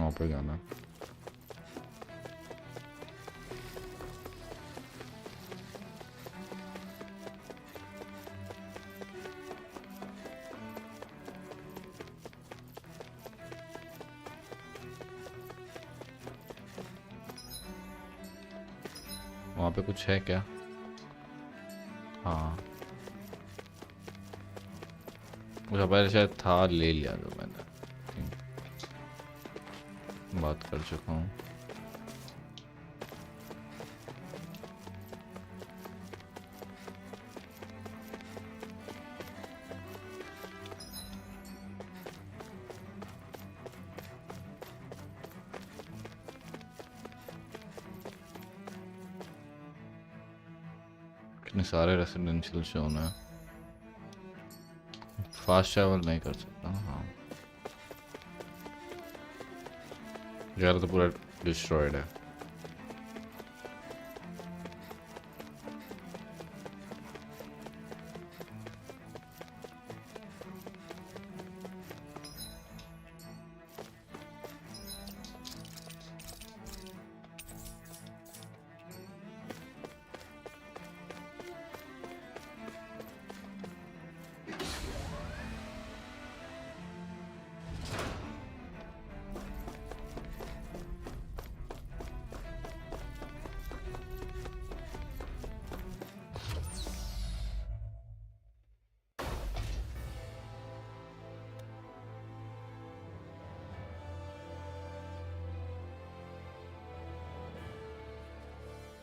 वहाँ पे जाना। वहाँ पे कुछ है क्या? हाँ मुझे पहले शायद था, ले लिया जो मैंने बात कर चुका हूँ। कितने सारे रेसिडेंशियल जोन है। फास्ट ट्रैवल नहीं कर सकता। हाँ यार तो पूरा डिस्ट्रॉयड है।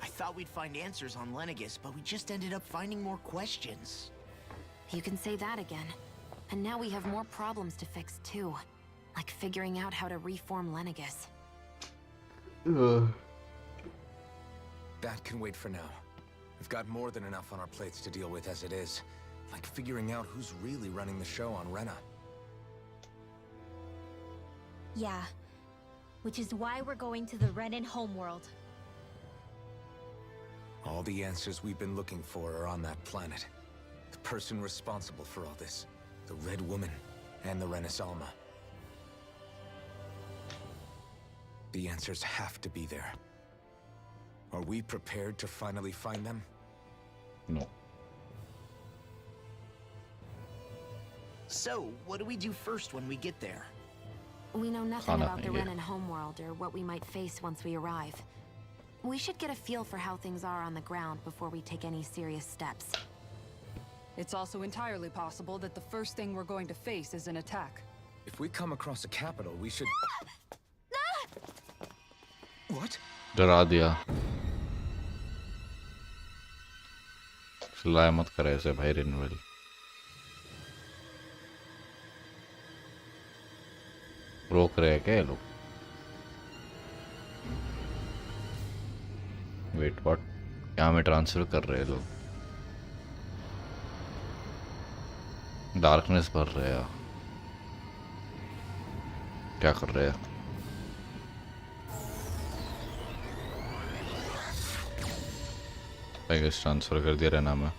I thought we'd find answers on Lenegus, but we just ended up finding more questions. You can say that again. And now we have more problems to fix too. Like figuring out how to reform Lenegus. That can wait for now. We've got more than enough on our plates to deal with as it is. Like figuring out who's really running the show on Rena. Yeah. Which is why we're going to the Renan homeworld. All the answers we've been looking for are on that planet. The person responsible for all this. The Red Woman and the Renaissalma. The answers have to be there. Are we prepared to finally find them? No. So, what do we do first when we get there? We know nothing about the Renan homeworld or what we might face once we arrive. We should get a feel for how things are on the ground before we take any serious steps. It's also entirely possible that the first thing we're going to face is an attack. If we come across a capital, we should... What? डरा दिया। चिल्लाया मत करे ऐसे भाई रिनवेल। रोक रहे हैं क्या ये लोग? Wait what? यहाँ में ट्रांसफर कर रहे हैं लोग। डार्कनेस भर रहे हैं। क्या कर रहे हैं? आई गेस ट्रांसफर कर दिया रहना में।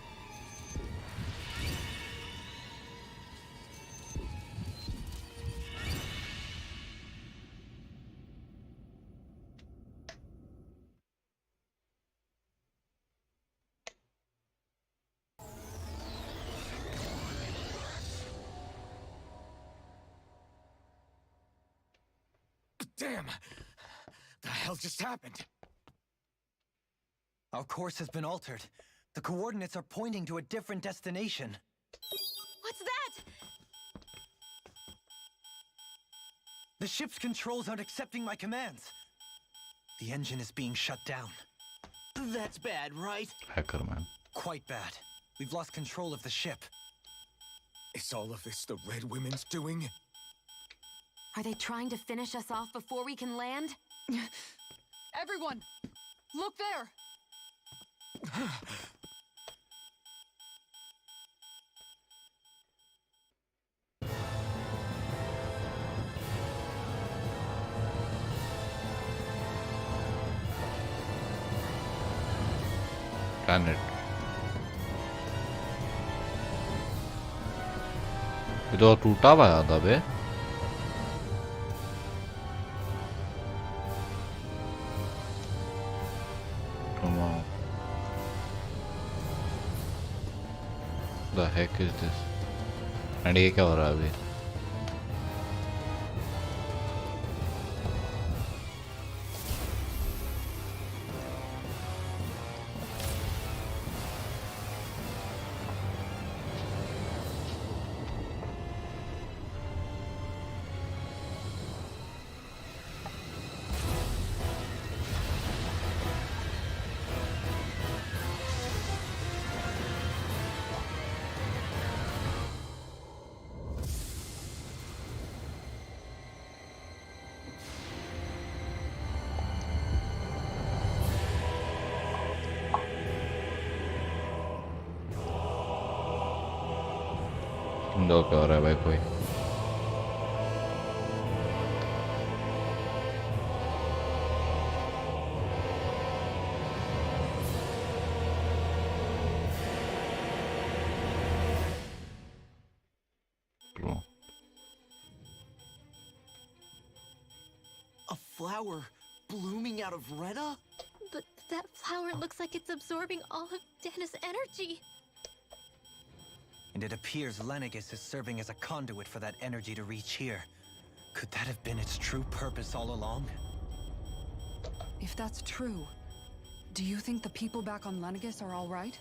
Damn! The hell just happened? Our course has been altered. The coordinates are pointing to a different destination. What's that? The ship's controls aren't accepting my commands. The engine is being shut down. That's bad, right? Hacker man. Quite bad. We've lost control of the ship. Is all of this the Red Women's doing? Are they trying to finish us off before we can land? Everyone! Look there! Planet. ये तो टूटा हुआ था बे. Come on. The heck is this? And ये क्या हो रहा है अभी? दो क्या हो रहा है भाई कोई A flower blooming out of Rena? But that flower looks like it's absorbing all of Dana's energy. And it appears Lenegis is serving as a conduit for that energy to reach here. Could that have been its true purpose all along? If that's true, do you think the people back on Lenegis are all right?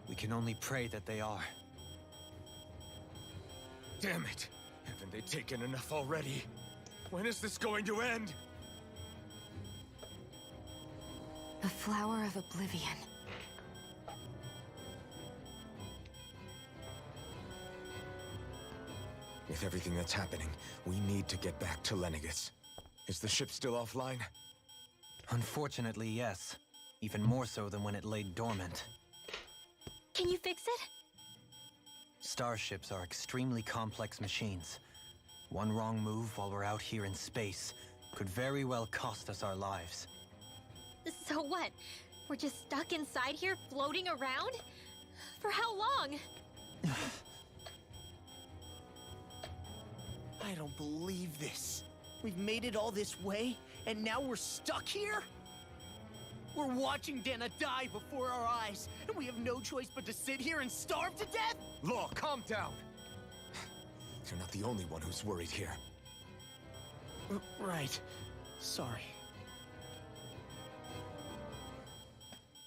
We can only pray that they are. Damn it! Haven't they taken enough already? When is this going to end? The Flower of Oblivion. With everything that's happening, we need to get back to Lenegis. Is the ship still offline? Unfortunately, yes. Even more so than when it laid dormant. Can you fix it? Starships are extremely complex machines. One wrong move while we're out here in space could very well cost us our lives. So what? We're just stuck inside here, floating around? For how long? I don't believe this. We've made it all this way, and now we're stuck here? We're watching Dana die before our eyes, and we have no choice but to sit here and starve to death? Law, calm down! You're not the only one who's worried here. Right. Sorry.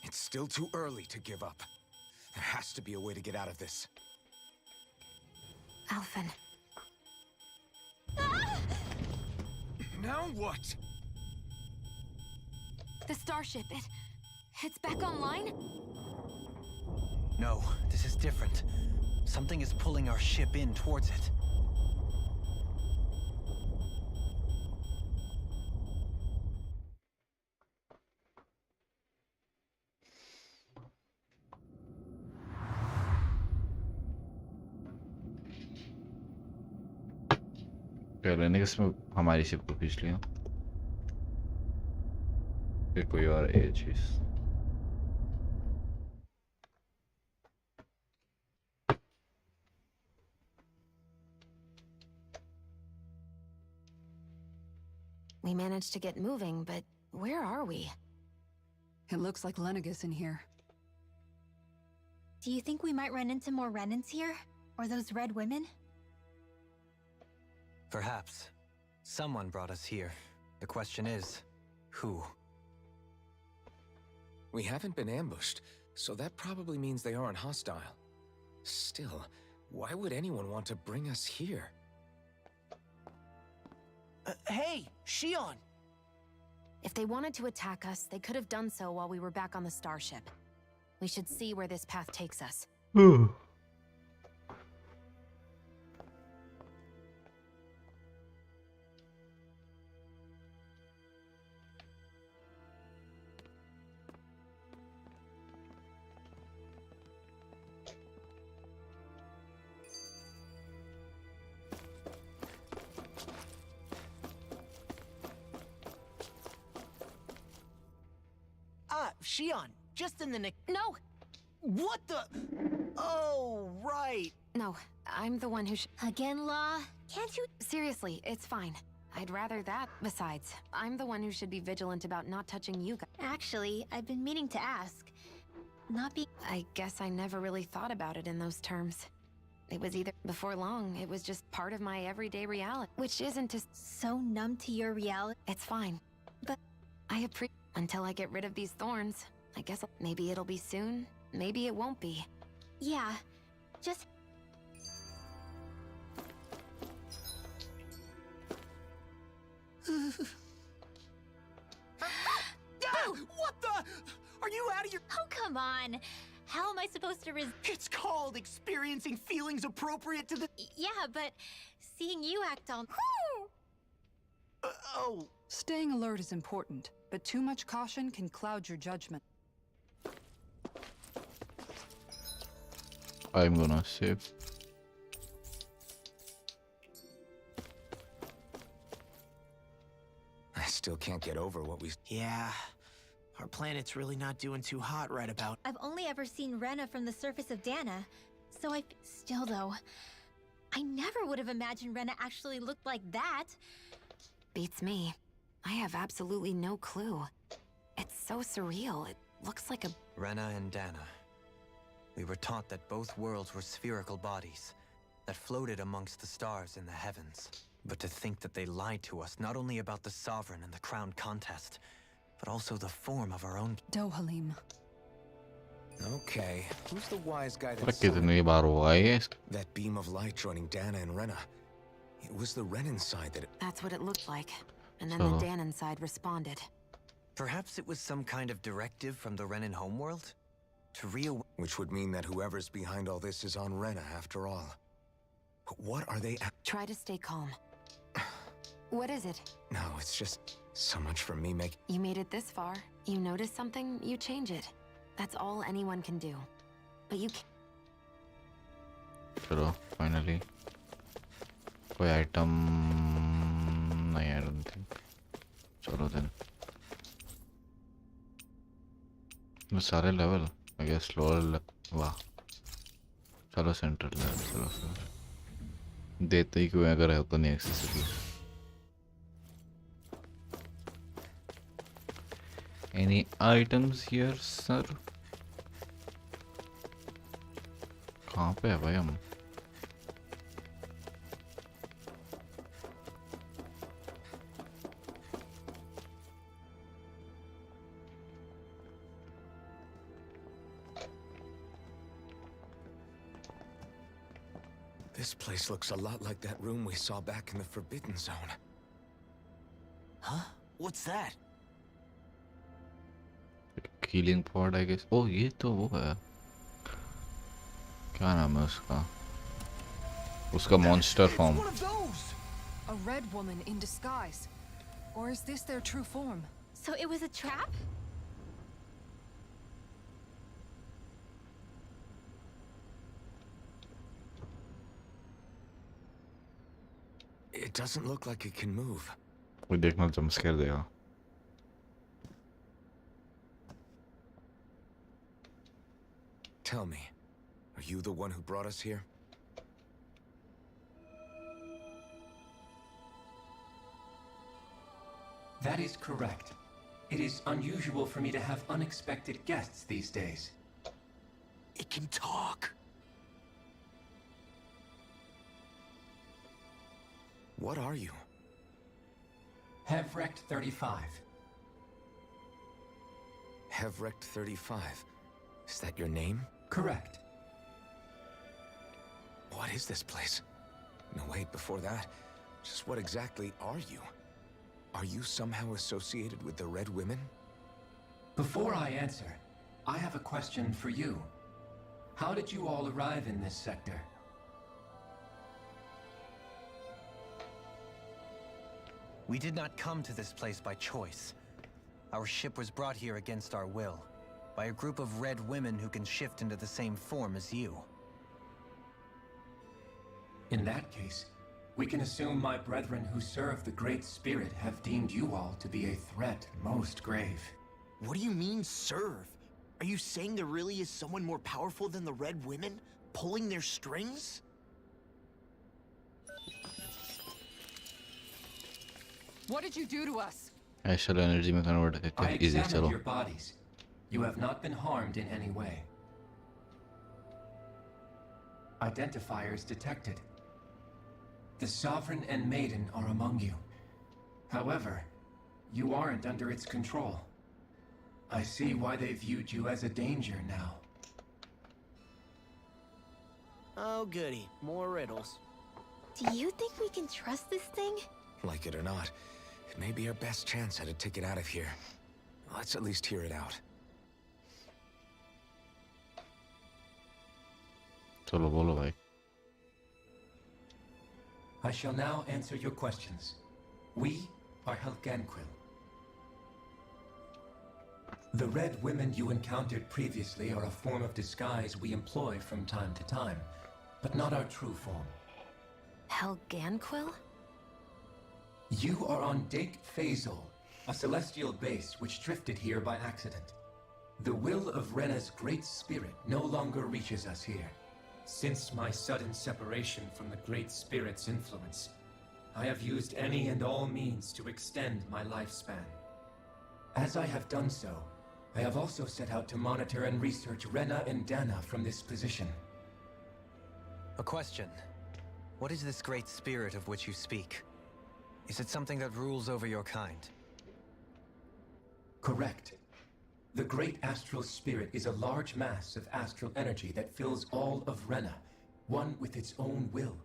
It's still too early to give up. There has to be a way to get out of this. Alphen. Now what? The starship, it's back online? No, this is different. Something is pulling our ship in towards it. Lenegis में हमारी ship को खींच लिया फिर कोई और चीज We managed to get moving, but where are we? It looks like Lenegis in here. Do you think we might run into more Renans here? Or those red women? Perhaps. Someone brought us here. The question is, who? We haven't been ambushed, so that probably means they aren't hostile. Still, why would anyone want to bring us here? Hey, Shion! If they wanted to attack us, they could have done so while we were back on the starship. We should see where this path takes us. Shion, just in the nick. No! What the? Oh, right. No, I'm the one who Again, Law? Can't you? Seriously, it's fine. I'd rather that. Besides, I'm the one who should be vigilant about not touching you guys. Actually, I've been meaning to ask. Not be. I guess I never really thought about it in those terms. It was either before long, it was just part of my everyday reality, which isn't as So numb to your reality. It's fine. But I appreciate until I get rid of these thorns. I guess maybe it'll be soon, maybe it won't be. yeah, just. What the? Are you out of your? Oh, come on. How am I supposed to It's called experiencing feelings appropriate to the. Yeah, but seeing you act all. Oh. Staying alert is important, but too much caution can cloud your judgment. I'm gonna save. I still can't get over what we... Yeah. Our planet's really not doing too hot right about. I've only ever seen Rena from the surface of Dana, so I. Still, though, I never would have imagined Rena actually looked like that. Beats me. I have absolutely no clue. It's so surreal. It looks like a... Rena and Dana. We were taught that both worlds were spherical bodies that floated amongst the stars in the heavens. But to think that they lied to us not only about the Sovereign and the Crown contest, but also the form of our own... Dohalim. Okay, who's the wise guy that But saw कितनी बार हुआ है ये? that beam of light joining Dana and Rena? It was the Renan side that... That's what it looked like. And then So- the Danon side responded. Perhaps it was some kind of directive from the Renan homeworld? To Which would mean that whoever's behind all this is on Rena after all. But what are they... Try to stay calm. What is it? No, it's just so much for me making... You made it this far. You notice something, you change it. That's all anyone can do. But you can't. चलो finally कोई item नहीं, I don't think. चलो then. ये सारे level I guess lower वाह चलो central level चलो फिर देते ही क्यों अगर है तो नहीं accessible. Any items here, sir? कहाँ पे है भाई हम? This place looks a lot like that room we saw back in the Forbidden Zone. Huh? What's that? Healing pod, I guess. Oh, ये तो वो है. क्या नाम है उसका? उसका monster form. One of those! A red woman in disguise. Or is this their true form? So it was a trap? It doesn't look like it can move. वो देखना jump scare देगा. Tell me, are you the one who brought us here? That is correct. It is unusual for me to have unexpected guests these days. It can talk. What are you? Hevrecht 35. Hevrecht 35. Is that your name? Correct. What is this place? No, wait, before that, just what exactly are you? Are you somehow associated with the Red Women? Before I answer, I have a question for you. How did you all arrive in this sector? We did not come to this place by choice. Our ship was brought here against our will, by a group of red women who can shift into the same form as you. In that case, we can assume my brethren who serve the Great Spirit have deemed you all to be a threat most grave. What do you mean, serve? Are you saying there really is someone more powerful than the Red Women, pulling their strings? What did you do to us? Astral energy में convert I करके easy examined चलो. your bodies. You have not been harmed in any way. Identifiers detected. The Sovereign and Maiden are among you. However, you aren't under its control. I see why they viewed you as a danger now. Oh, goody. More riddles. Do you think we can trust this thing? Like it or not, it may be our best chance at a ticket out of here. Let's at least hear it out. चलो बोलो भाई. I shall now answer your questions. We are Helganquil. The Red Women you encountered previously are a form of disguise we employ from time to time, but not our true form. Helganquil? You are on Dake Phasol, a celestial base which drifted here by accident. The will of Rena's great spirit no longer reaches us here. Since my sudden separation from the Great Spirit's influence, I have used any and all means to extend my lifespan. As I have done so, I have also set out to monitor and research Rena and Dana from this position. A question. What is this great spirit of which you speak? Is it something that rules over your kind? Correct. The Great Astral Spirit is a large mass of astral energy that fills all of Rena, one with its own will,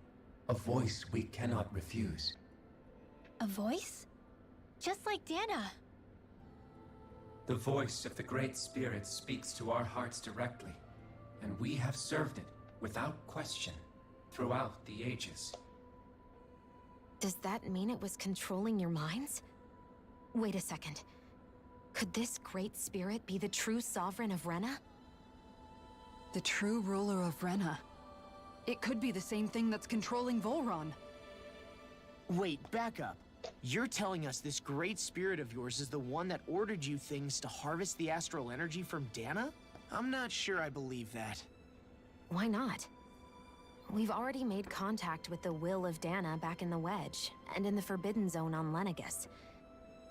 a voice we cannot refuse. A voice? Just like Dana. The voice of the Great Spirit speaks to our hearts directly, and we have served it, without question, throughout the ages. Does that mean it was controlling your minds? Wait a second. Could this great spirit be the true sovereign of Rena? The true ruler of Rena. It could be the same thing that's controlling Volron. Wait, back up. You're telling us this great spirit of yours is the one that ordered you things to harvest the astral energy from Dana? I'm not sure I believe that. Why not? We've already made contact with the will of Dana back in the Wedge, and in the Forbidden Zone on Lenegus.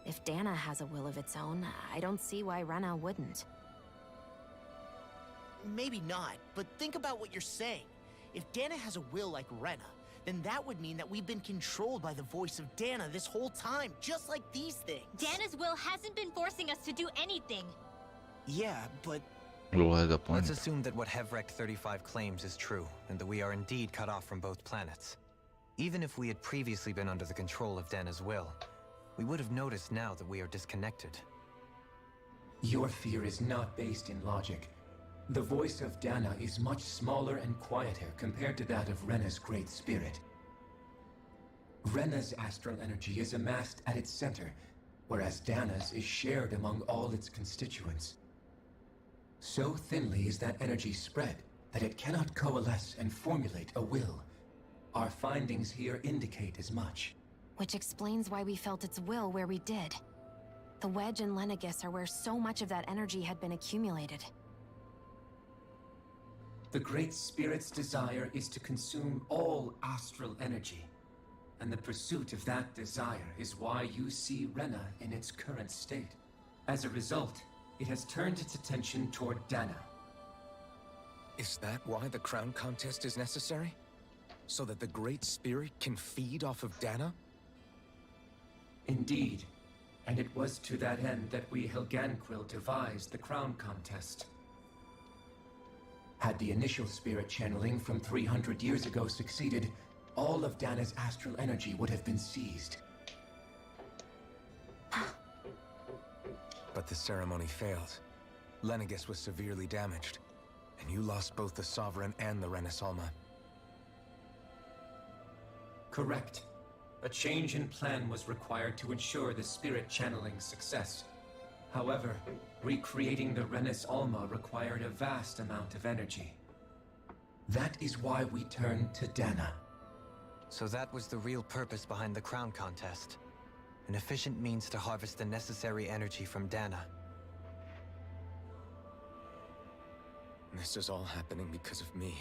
If Dana has a will of its own, I don't see why Rena wouldn't. Maybe not, but think about what you're saying. If Dana has a will like Rena, then that would mean that we've been controlled by the voice of Dana this whole time, just like these things. Dana's will hasn't been forcing us to do anything. Yeah, but... Let's assume that what Hevrecht 35 claims is true, and that we are indeed cut off from both planets. Even if we had previously been under the control of Dana's will, we would have noticed now that we are disconnected. Your fear is not based in logic. The voice of Dana is much smaller and quieter compared to that of Rena's great spirit. Rena's astral energy is amassed at its center, whereas Dana's is shared among all its constituents. So thinly is that energy spread that it cannot coalesce and formulate a will. Our findings here indicate as much. Which explains why we felt its will where we did. The Wedge and Lenegus are where so much of that energy had been accumulated. The Great Spirit's desire is to consume all astral energy, and the pursuit of that desire is why you see Rena in its current state. As a result, it has turned its attention toward Dana. Is that why the crown contest is necessary? So that the Great Spirit can feed off of Dana? Indeed, and it was to that end that we Helganquil devised the crown contest. Had the initial spirit channeling from 300 years ago succeeded, all of Dana's astral energy would have been seized. But the ceremony failed. Lenegis was severely damaged, and you lost both the Sovereign and the Renis Alma. Correct. A change in plan was required to ensure the spirit channeling's success. However, recreating the Renis Alma required a vast amount of energy. That is why we turned to Dana. So that was the real purpose behind the crown contest. An efficient means to harvest the necessary energy from Dana. This is all happening because of me.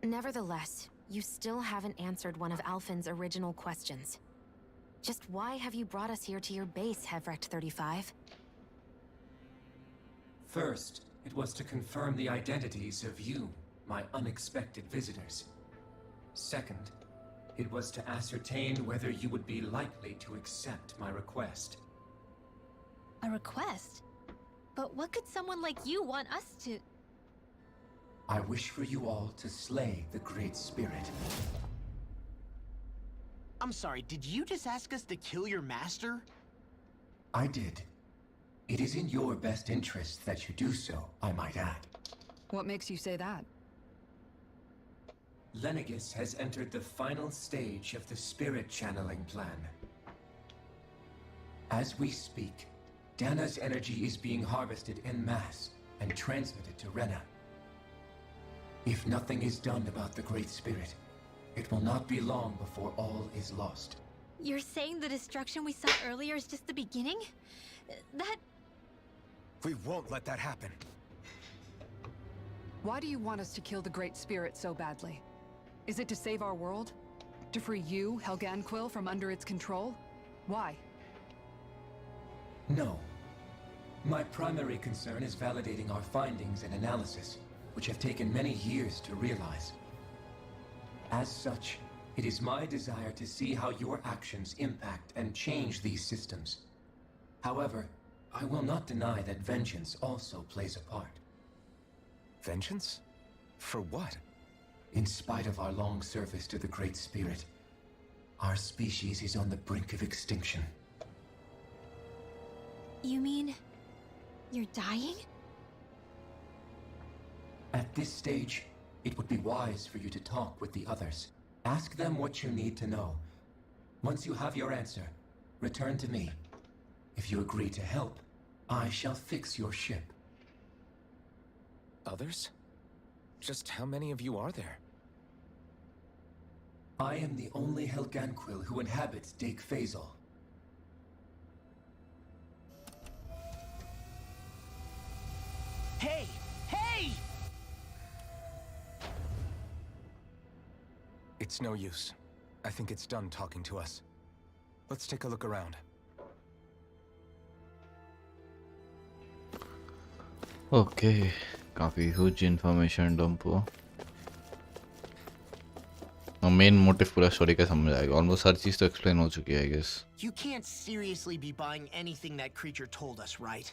Nevertheless, you still haven't answered one of Alphen's original questions. Just why have you brought us here to your base, Hevrecht 35? First, it was to confirm the identities of you, my unexpected visitors. Second, it was to ascertain whether you would be likely to accept my request. A request? But what could someone like you want us to... I wish for you all to slay the Great Spirit. I'm sorry, did you just ask us to kill your master? I did. It is in your best interest that you do so, I might add. What makes you say that? Lenegis has entered the final stage of the spirit channeling plan. As we speak, Dana's energy is being harvested en masse and transmitted to Rena. If nothing is done about the Great Spirit, it will not be long before all is lost. You're saying the destruction we saw earlier is just the beginning? That... We won't let that happen. Why do you want us to kill the Great Spirit so badly? Is it to save our world? To free you, Helganquil, from under its control? Why? No. My primary concern is validating our findings and analysis, which have taken many years to realize. As such, it is my desire to see how your actions impact and change these systems. However, I will not deny that vengeance also plays a part. Vengeance? For what? In spite of our long service to the Great Spirit, our species is on the brink of extinction. You mean... you're dying? At this stage, it would be wise for you to talk with the others. Ask them what you need to know. Once you have your answer, return to me. If you agree to help, I shall fix your ship. Others? Just how many of you are there? I am the only Helganquil who inhabits Dake Faisal. Hey! Hey! It's no use. I think it's done talking to us. Let's take a look around. Okay, काफी huge information dump हुआ. Main motive पूरा story का समझ आएगा. Almost हर चीज तो explain हो चुकी है, I guess. You can't seriously be buying anything that creature told us, right?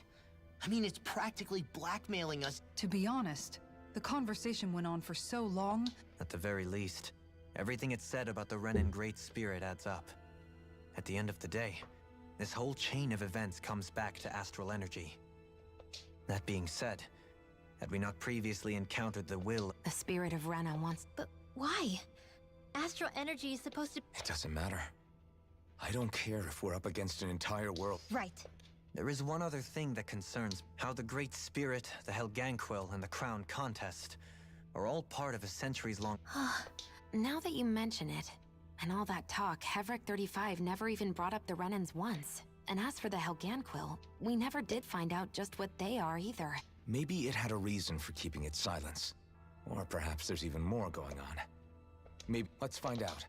I mean, it's practically blackmailing us. To be honest, the conversation went on for so long. At the very least, everything it said about the Renin Great Spirit adds up. At the end of the day, this whole chain of events comes back to astral energy. That being said, had we not previously encountered the will... The spirit of Rena wants... But why? Astral energy is supposed to... It doesn't matter. I don't care if we're up against an entire world. Right. There is one other thing that concerns how the Great Spirit, the Helganquil, and the Crown Contest are all part of a centuries-long... Now that you mention it, and all that talk, Hevrecht 35 never even brought up the Renins once. And as for the Helganquil, we never did find out just what they are either. Maybe it had a reason for keeping its silence. Or perhaps there's even more going on. Maybe... Let's find out.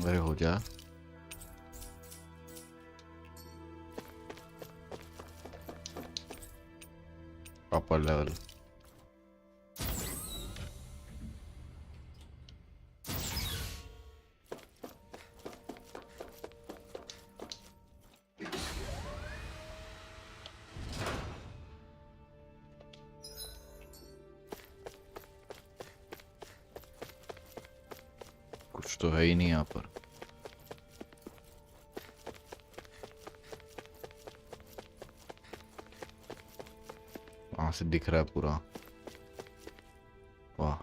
Where हो जा? upper level. कुछ तो है ही नहीं यहाँ पर. वहाँ से दिख रहा है पूरा. वाह.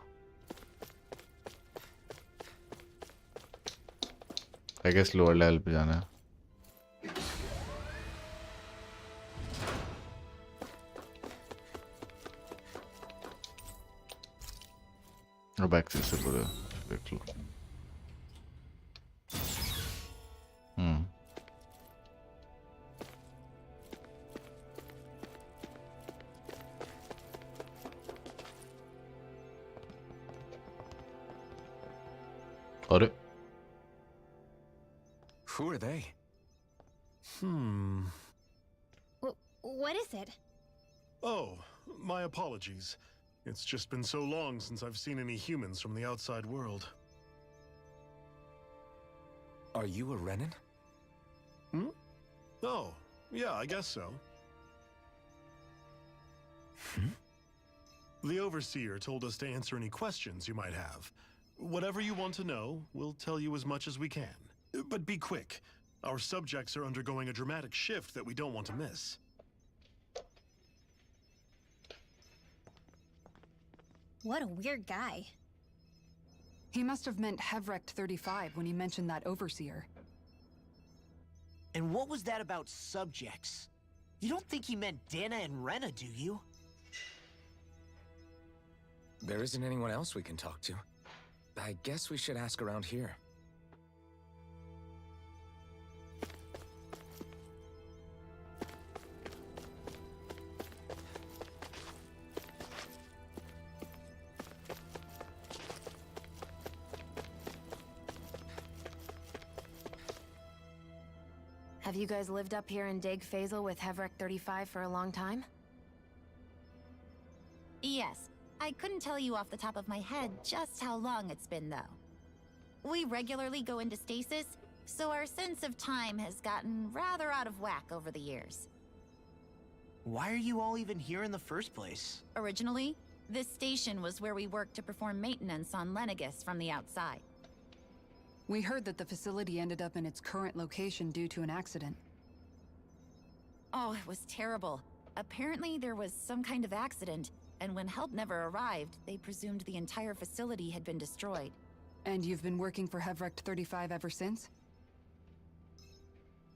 I guess lower level पे जाना है. अब एक्सेस से पूरा देख लो. अरे Who are they? What is it? Oh, my apologies. It's just been so long since I've seen any humans from the outside world. Are you a Renan? Oh, yeah, I guess so. The Overseer told us to answer any questions you might have. Whatever you want to know, we'll tell you as much as we can. But be quick. Our subjects are undergoing a dramatic shift that we don't want to miss. What a weird guy. He must have meant Hevrecht 35 when he mentioned that Overseer. And what was that about subjects? You don't think he meant Dana and Rena, do you? There isn't anyone else we can talk to. I guess we should ask around here. Have you guys lived up here in Dig Faisal with Hevrecht 35 for a long time? Yes. I couldn't tell you off the top of my head just how long it's been, though. We regularly go into stasis, so our sense of time has gotten rather out of whack over the years. Why are you all even here in the first place? Originally, this station was where we worked to perform maintenance on Lenegis from the outside. We heard that the facility ended up in its current location due to an accident. Oh, it was terrible. Apparently there was some kind of accident, and when help never arrived, they presumed the entire facility had been destroyed. And you've been working for Hevrecht 35 ever since?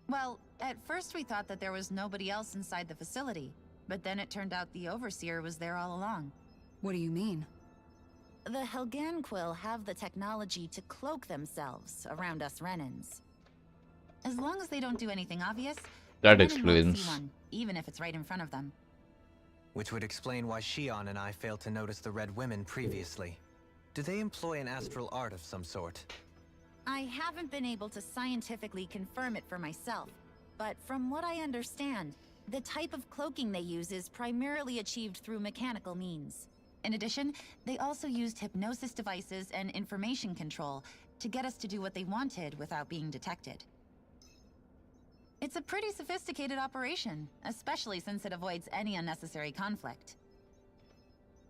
Well, at first we thought that there was nobody else inside the facility, but then it turned out the Overseer was there all along. What do you mean? The Helganquil have the technology to cloak themselves around us Renans. As long as they don't do anything obvious, that Renan explains. won't see one, even if it's right in front of them. Which would explain why Shion and I failed to notice the Red Women previously. Do they employ an astral art of some sort? I haven't been able to scientifically confirm it for myself, but from what I understand, the type of cloaking they use is primarily achieved through mechanical means. In addition, they also used hypnosis devices and information control to get us to do what they wanted without being detected. It's a pretty sophisticated operation, especially since it avoids any unnecessary conflict.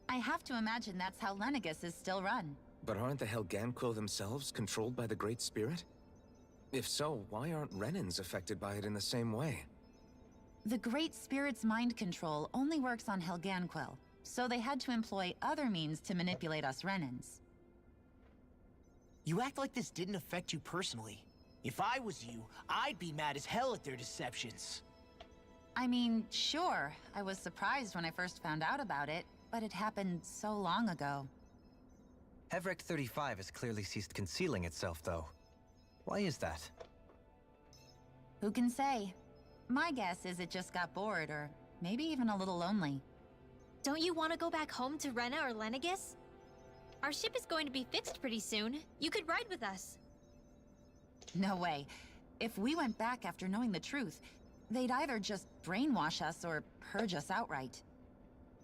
I have to imagine that's how Lenegis is still run. But aren't the Helganquil themselves controlled by the Great Spirit? If so, why aren't Renans affected by it in the same way? The Great Spirit's mind control only works on Helganquil, so they had to employ other means to manipulate us Renans. You act like this didn't affect you personally. If I was you, I'd be mad as hell at their deceptions. I mean, sure, I was surprised when I first found out about it, but it happened so long ago. Hevrecht 35 has clearly ceased concealing itself, though. Why is that? Who can say? My guess is it just got bored, or maybe even a little lonely. Don't you want to go back home to Rena or Lenegis? Our ship is going to be fixed pretty soon. You could ride with us. No way. If we went back after knowing the truth, they'd either just brainwash us or purge us outright.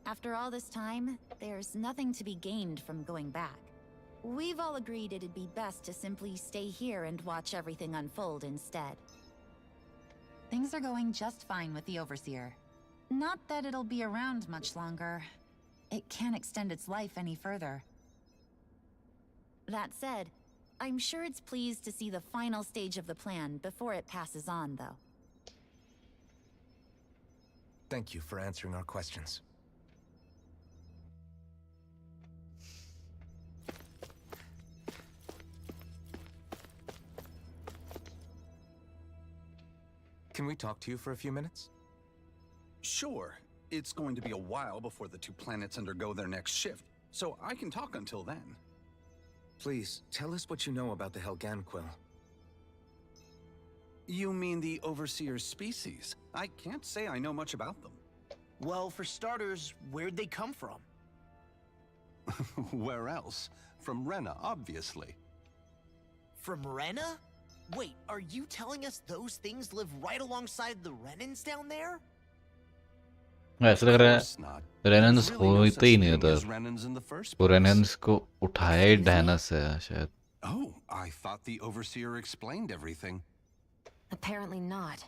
After all this time, there's nothing to be gained from going back. We've all agreed it'd be best to simply stay here and watch everything unfold instead. Things are going just fine with the Overseer. Not that it'll be around much longer. It can't extend its life any further. That said, I'm sure it's pleased to see the final stage of the plan before it passes on, though. Thank you for answering our questions. Can we talk to you for a few minutes? Sure. It's going to be a while before the two planets undergo their next shift, so I can talk until then. Please, tell us what you know about the Helganquil. You mean the Overseer's species? I can't say I know much about them. Well, for starters, where'd they come from? Where else? From Rena, obviously. From Rena? Wait, are you telling us those things live right alongside the Renans down there? ऐसा लग रहा है रेनेंस होते ही नहीं उधर वो रेनेंस को उठाया ही डैनस है शायद Oh, I thought the Overseer explained everything. Apparently not.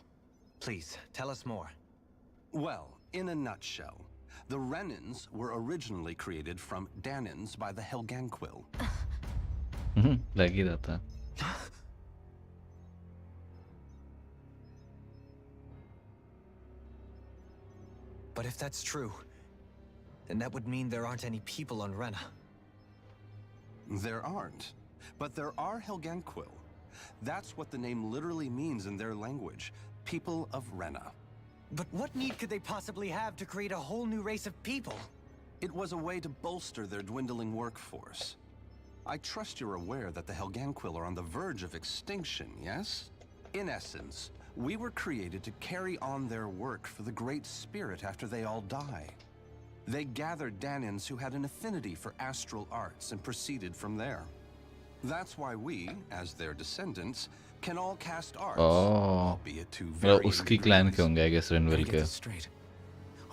Please, tell us more. Well, in a nutshell, the Renans were originally created from Danans by the Helganquil. लग ही रहा था But if that's true, then that would mean there aren't any people on Rena. There aren't. But there are Helganquil. That's what the name literally means in their language. People of Rena. But what need could they possibly have to create a whole new race of people? It was a way to bolster their dwindling workforce. I trust you're aware that the Helganquil are on the verge of extinction, yes? In essence, we were created to carry on their work for the Great Spirit after they all die. They gathered Danans who had an affinity for astral arts and proceeded from there. That's why we, as their descendants, can all cast arts, albeit to varying उसकी clan के होंगे I guess Renville के. Straight.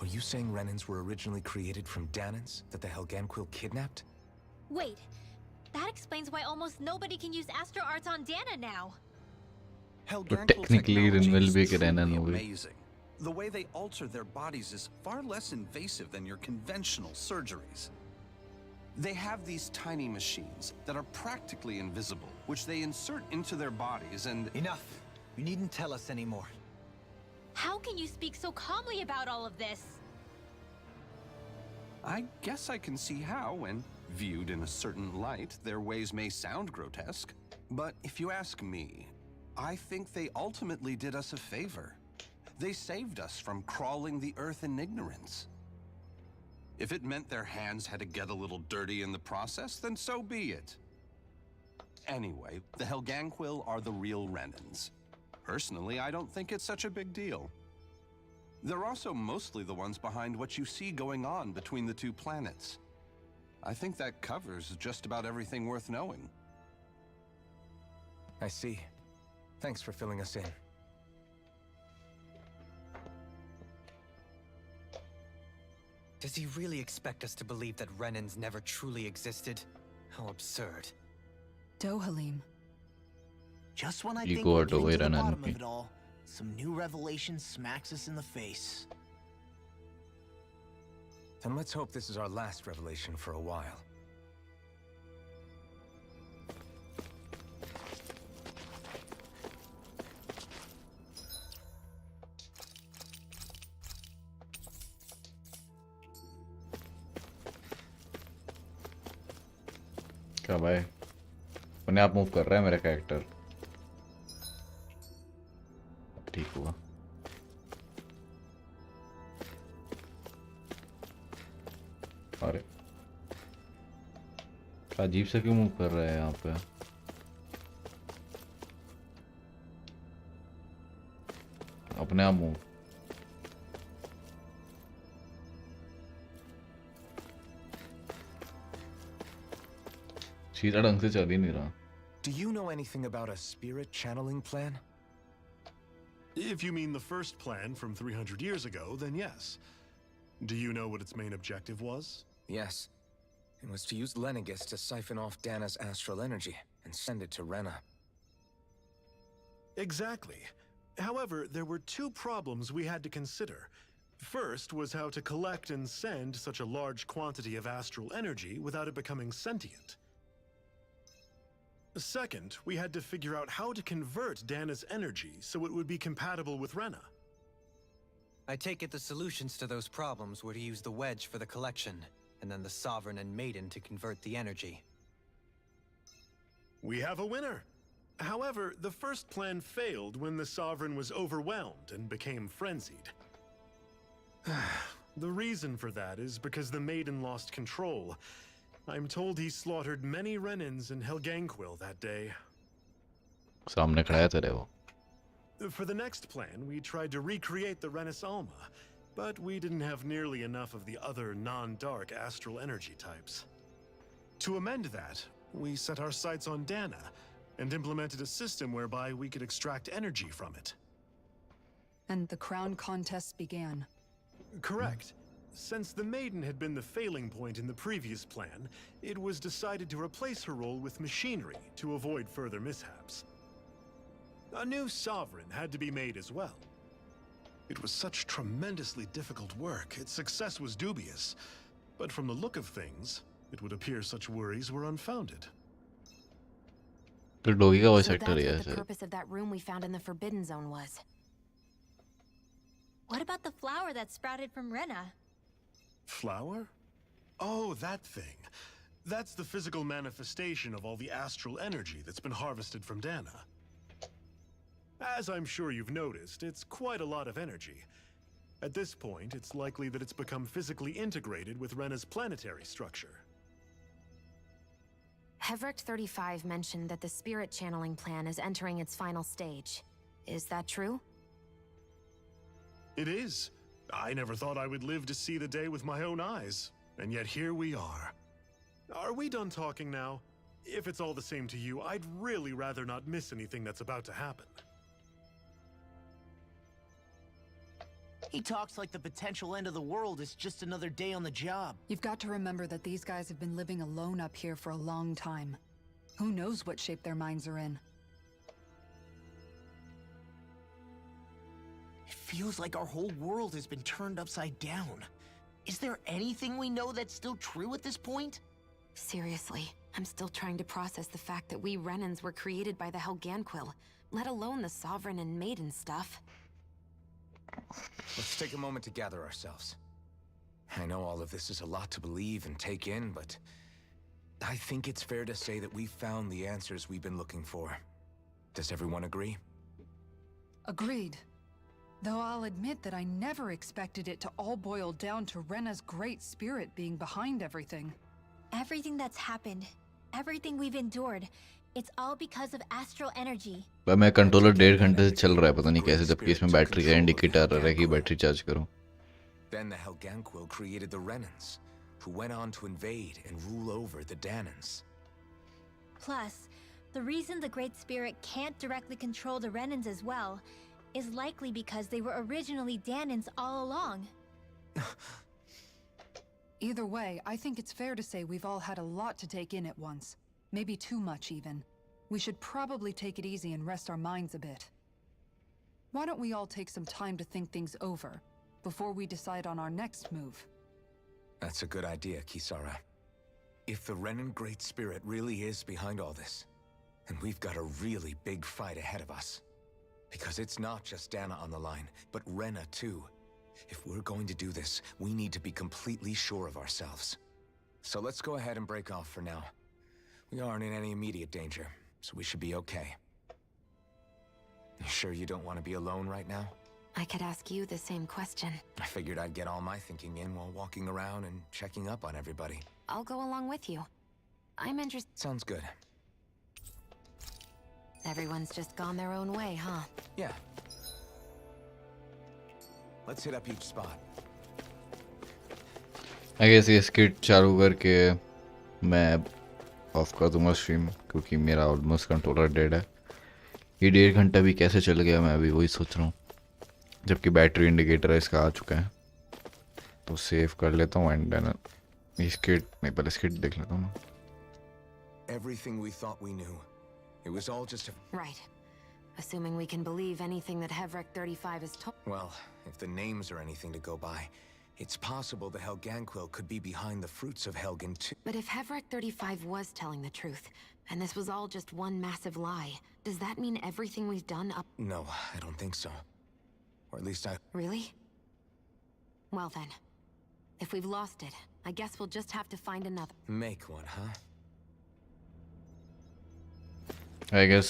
Are you saying Renans were originally created from Danans that the Helganquil kidnapped? Wait, that explains why almost nobody can use astral arts on Dana now. Helganquil technically Renville भी is एक Renan truly होगी. amazing. The way they alter their bodies is far less invasive than your conventional surgeries. They have these tiny machines that are practically invisible, which they insert into their bodies and... Enough! You needn't tell us anymore. How can you speak so calmly about all of this? I guess I can see how, when viewed in a certain light, their ways may sound grotesque. But if you ask me, I think they ultimately did us a favor. They saved us from crawling the earth in ignorance. If it meant their hands had to get a little dirty in the process, then so be it. Anyway, the Helganquil are the real Renans. Personally, I don't think it's such a big deal. They're also mostly the ones behind what you see going on between the two planets. I think that covers just about everything worth knowing. I see. Thanks for filling us in. Does he really expect us to believe that Renans never truly existed? How absurd. Dohalim. Just when I You think go we're out getting away, to the Renan. bottom of it all, some new revelation smacks us in the face. Then let's hope this is our last revelation for a while. क्या भाई अपने आप move कर रहा है मेरा character ठीक हुआ अरे अजीब से क्यों मूव कर रहा है यहाँ पे अपने आप मूव सीधा ढंग से चल ही नहीं रहा Do you know anything about a spirit channeling plan? If you mean the first plan from 300 years ago, then yes. Do you know what its main objective was? Yes. It was to use Lenegis to siphon off Dana's astral energy and send it to Rena. Exactly. However, there were two problems we had to consider. First was how to collect and send such a large quantity of astral energy without it becoming sentient. Second, we had to figure out how to convert Dana's energy so it would be compatible with Rena. I take it the solutions to those problems were to use the wedge for the collection, and then the Sovereign and Maiden to convert the energy. We have a winner! However, the first plan failed when the Sovereign was overwhelmed and became frenzied. The reason for that is because the Maiden lost control. I'm told he slaughtered many Renans in Helganquil that day. सामने खड़ा है तेरे वो. For the next plan, we tried to recreate the Renis Alma, but we didn't have nearly enough of the other non-dark astral energy types. To amend that, we set our sights on Dana, and implemented a system whereby we could extract energy from it. And the crown contests began. Correct. Since the Maiden had been the failing point in the previous plan, it was decided to replace her role with machinery to avoid further mishaps. A new Sovereign had to be made as well. It was such tremendously difficult work, its success was dubious. But from the look of things, it would appear such worries were unfounded. So that's what the purpose of that room we found in the Forbidden Zone was. What about the flower that sprouted from Rena? Flower? Oh, that thing. That's the physical manifestation of all the astral energy that's been harvested from Dana. As I'm sure you've noticed, it's quite a lot of energy. At this point, it's likely that it's become physically integrated with Rena's planetary structure. Hevric 35 mentioned that the spirit channeling plan is entering its final stage. Is that true? It is. I never thought I would live to see the day with my own eyes. And yet here we are. Are we done talking now? If it's all the same to you, I'd really rather not miss anything that's about to happen. He talks like the potential end of the world is just another day on the job. You've got to remember that these guys have been living alone up here for a long time. Who knows what shape their minds are in? It feels like our whole world has been turned upside down. Is there anything we know that's still true at this point? Seriously, I'm still trying to process the fact that we Renans were created by the Helganquil, let alone the Sovereign and Maiden stuff. Let's take a moment to gather ourselves. I know all of this is a lot to believe and take in, but I think it's fair to say that we've found the answers we've been looking for. Does everyone agree? Agreed. Though I'll admit that I never expected it to all boil down to Rena's great spirit being behind everything. Everything that's happened, everything we've endured, it's all because of astral energy. भाई मैं controller 1.5 घंटे से चल रहा है पता नहीं कैसे जबकि इसमें बैटरी का इंडिकेटर आ रहा है कि बैटरी चार्ज करो. Then the Helganquil created the Renans, who went on to invade and rule over the Danans. Plus, the reason the Great Spirit can't directly control the Renans as well is likely because they were originally Danans all along. Either way, I think it's fair to say we've all had a lot to take in at once. Maybe too much, even. We should probably take it easy and rest our minds a bit. Why don't we all take some time to think things over, before we decide on our next move? That's a good idea, Kisara. If the Renan Great Spirit really is behind all this, then we've got a really big fight ahead of us. Because it's not just Dana on the line, but Rena too. If we're going to do this, we need to be completely sure of ourselves. So let's go ahead and break off for now. We aren't in any immediate danger, so we should be okay. You sure you don't want to be alone right now? I could ask you the same question. I figured I'd get all my thinking in while walking around and checking up on everybody. I'll go along with you. I'm interested. Sounds good. Everyone's just gone their own way, huh? Yeah. Let's hit up each spot. I guess ये skit चालू करके मैं of कर दूंगा stream क्योंकि मेरा almost controller dead है. ये 1.5 घंटा भी कैसे चल गया मैं अभी वही सोच रहा हूँ जबकि बैटरी इंडिकेटर इसका आ चुका है. तो सेव कर लेता हूँ एंड देन स्किट नहीं पहले स्किट देख लेता हूँ. Everything we thought we knew. It was all just a... Right. Assuming we can believe anything that Hevrek 35 is told. Well, if the names are anything to go by, it's possible the Helganquil could be behind the fruits of Helgen too. But if Hevrek 35 was telling the truth, and this was all just one massive lie, does that mean everything we've done up... No, I don't think so. Or at least I... Really? Well then. If we've lost it, I guess we'll just have to find another. Make one, huh? I guess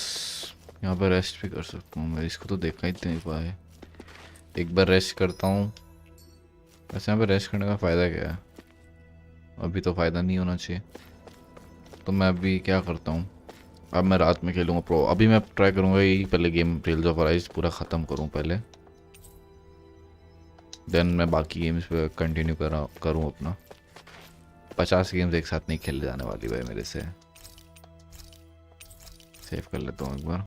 यहाँ पर rest भी कर सकता हूँ. मैं इसको तो देखा ही नहीं पाया. एक बार रेस्ट करता हूँ. वैसे यहाँ पे रेस्ट करने का फ़ायदा क्या है? अभी तो फ़ायदा नहीं होना चाहिए. तो मैं अभी क्या करता हूँ, अब मैं रात में खेलूँगा प्रो. अभी मैं ट्राई करूँगा यही पहले गेम टेल्स ऑफ अराइज पूरा ख़त्म करूँ पहले, देन मैं बाकी गेम्स पे कंटिन्यू करूँ अपना. 50 गेम्स एक साथ नहीं खेले जाने वाली भाई मेरे से. सेव कर लेता हूँ एक बार.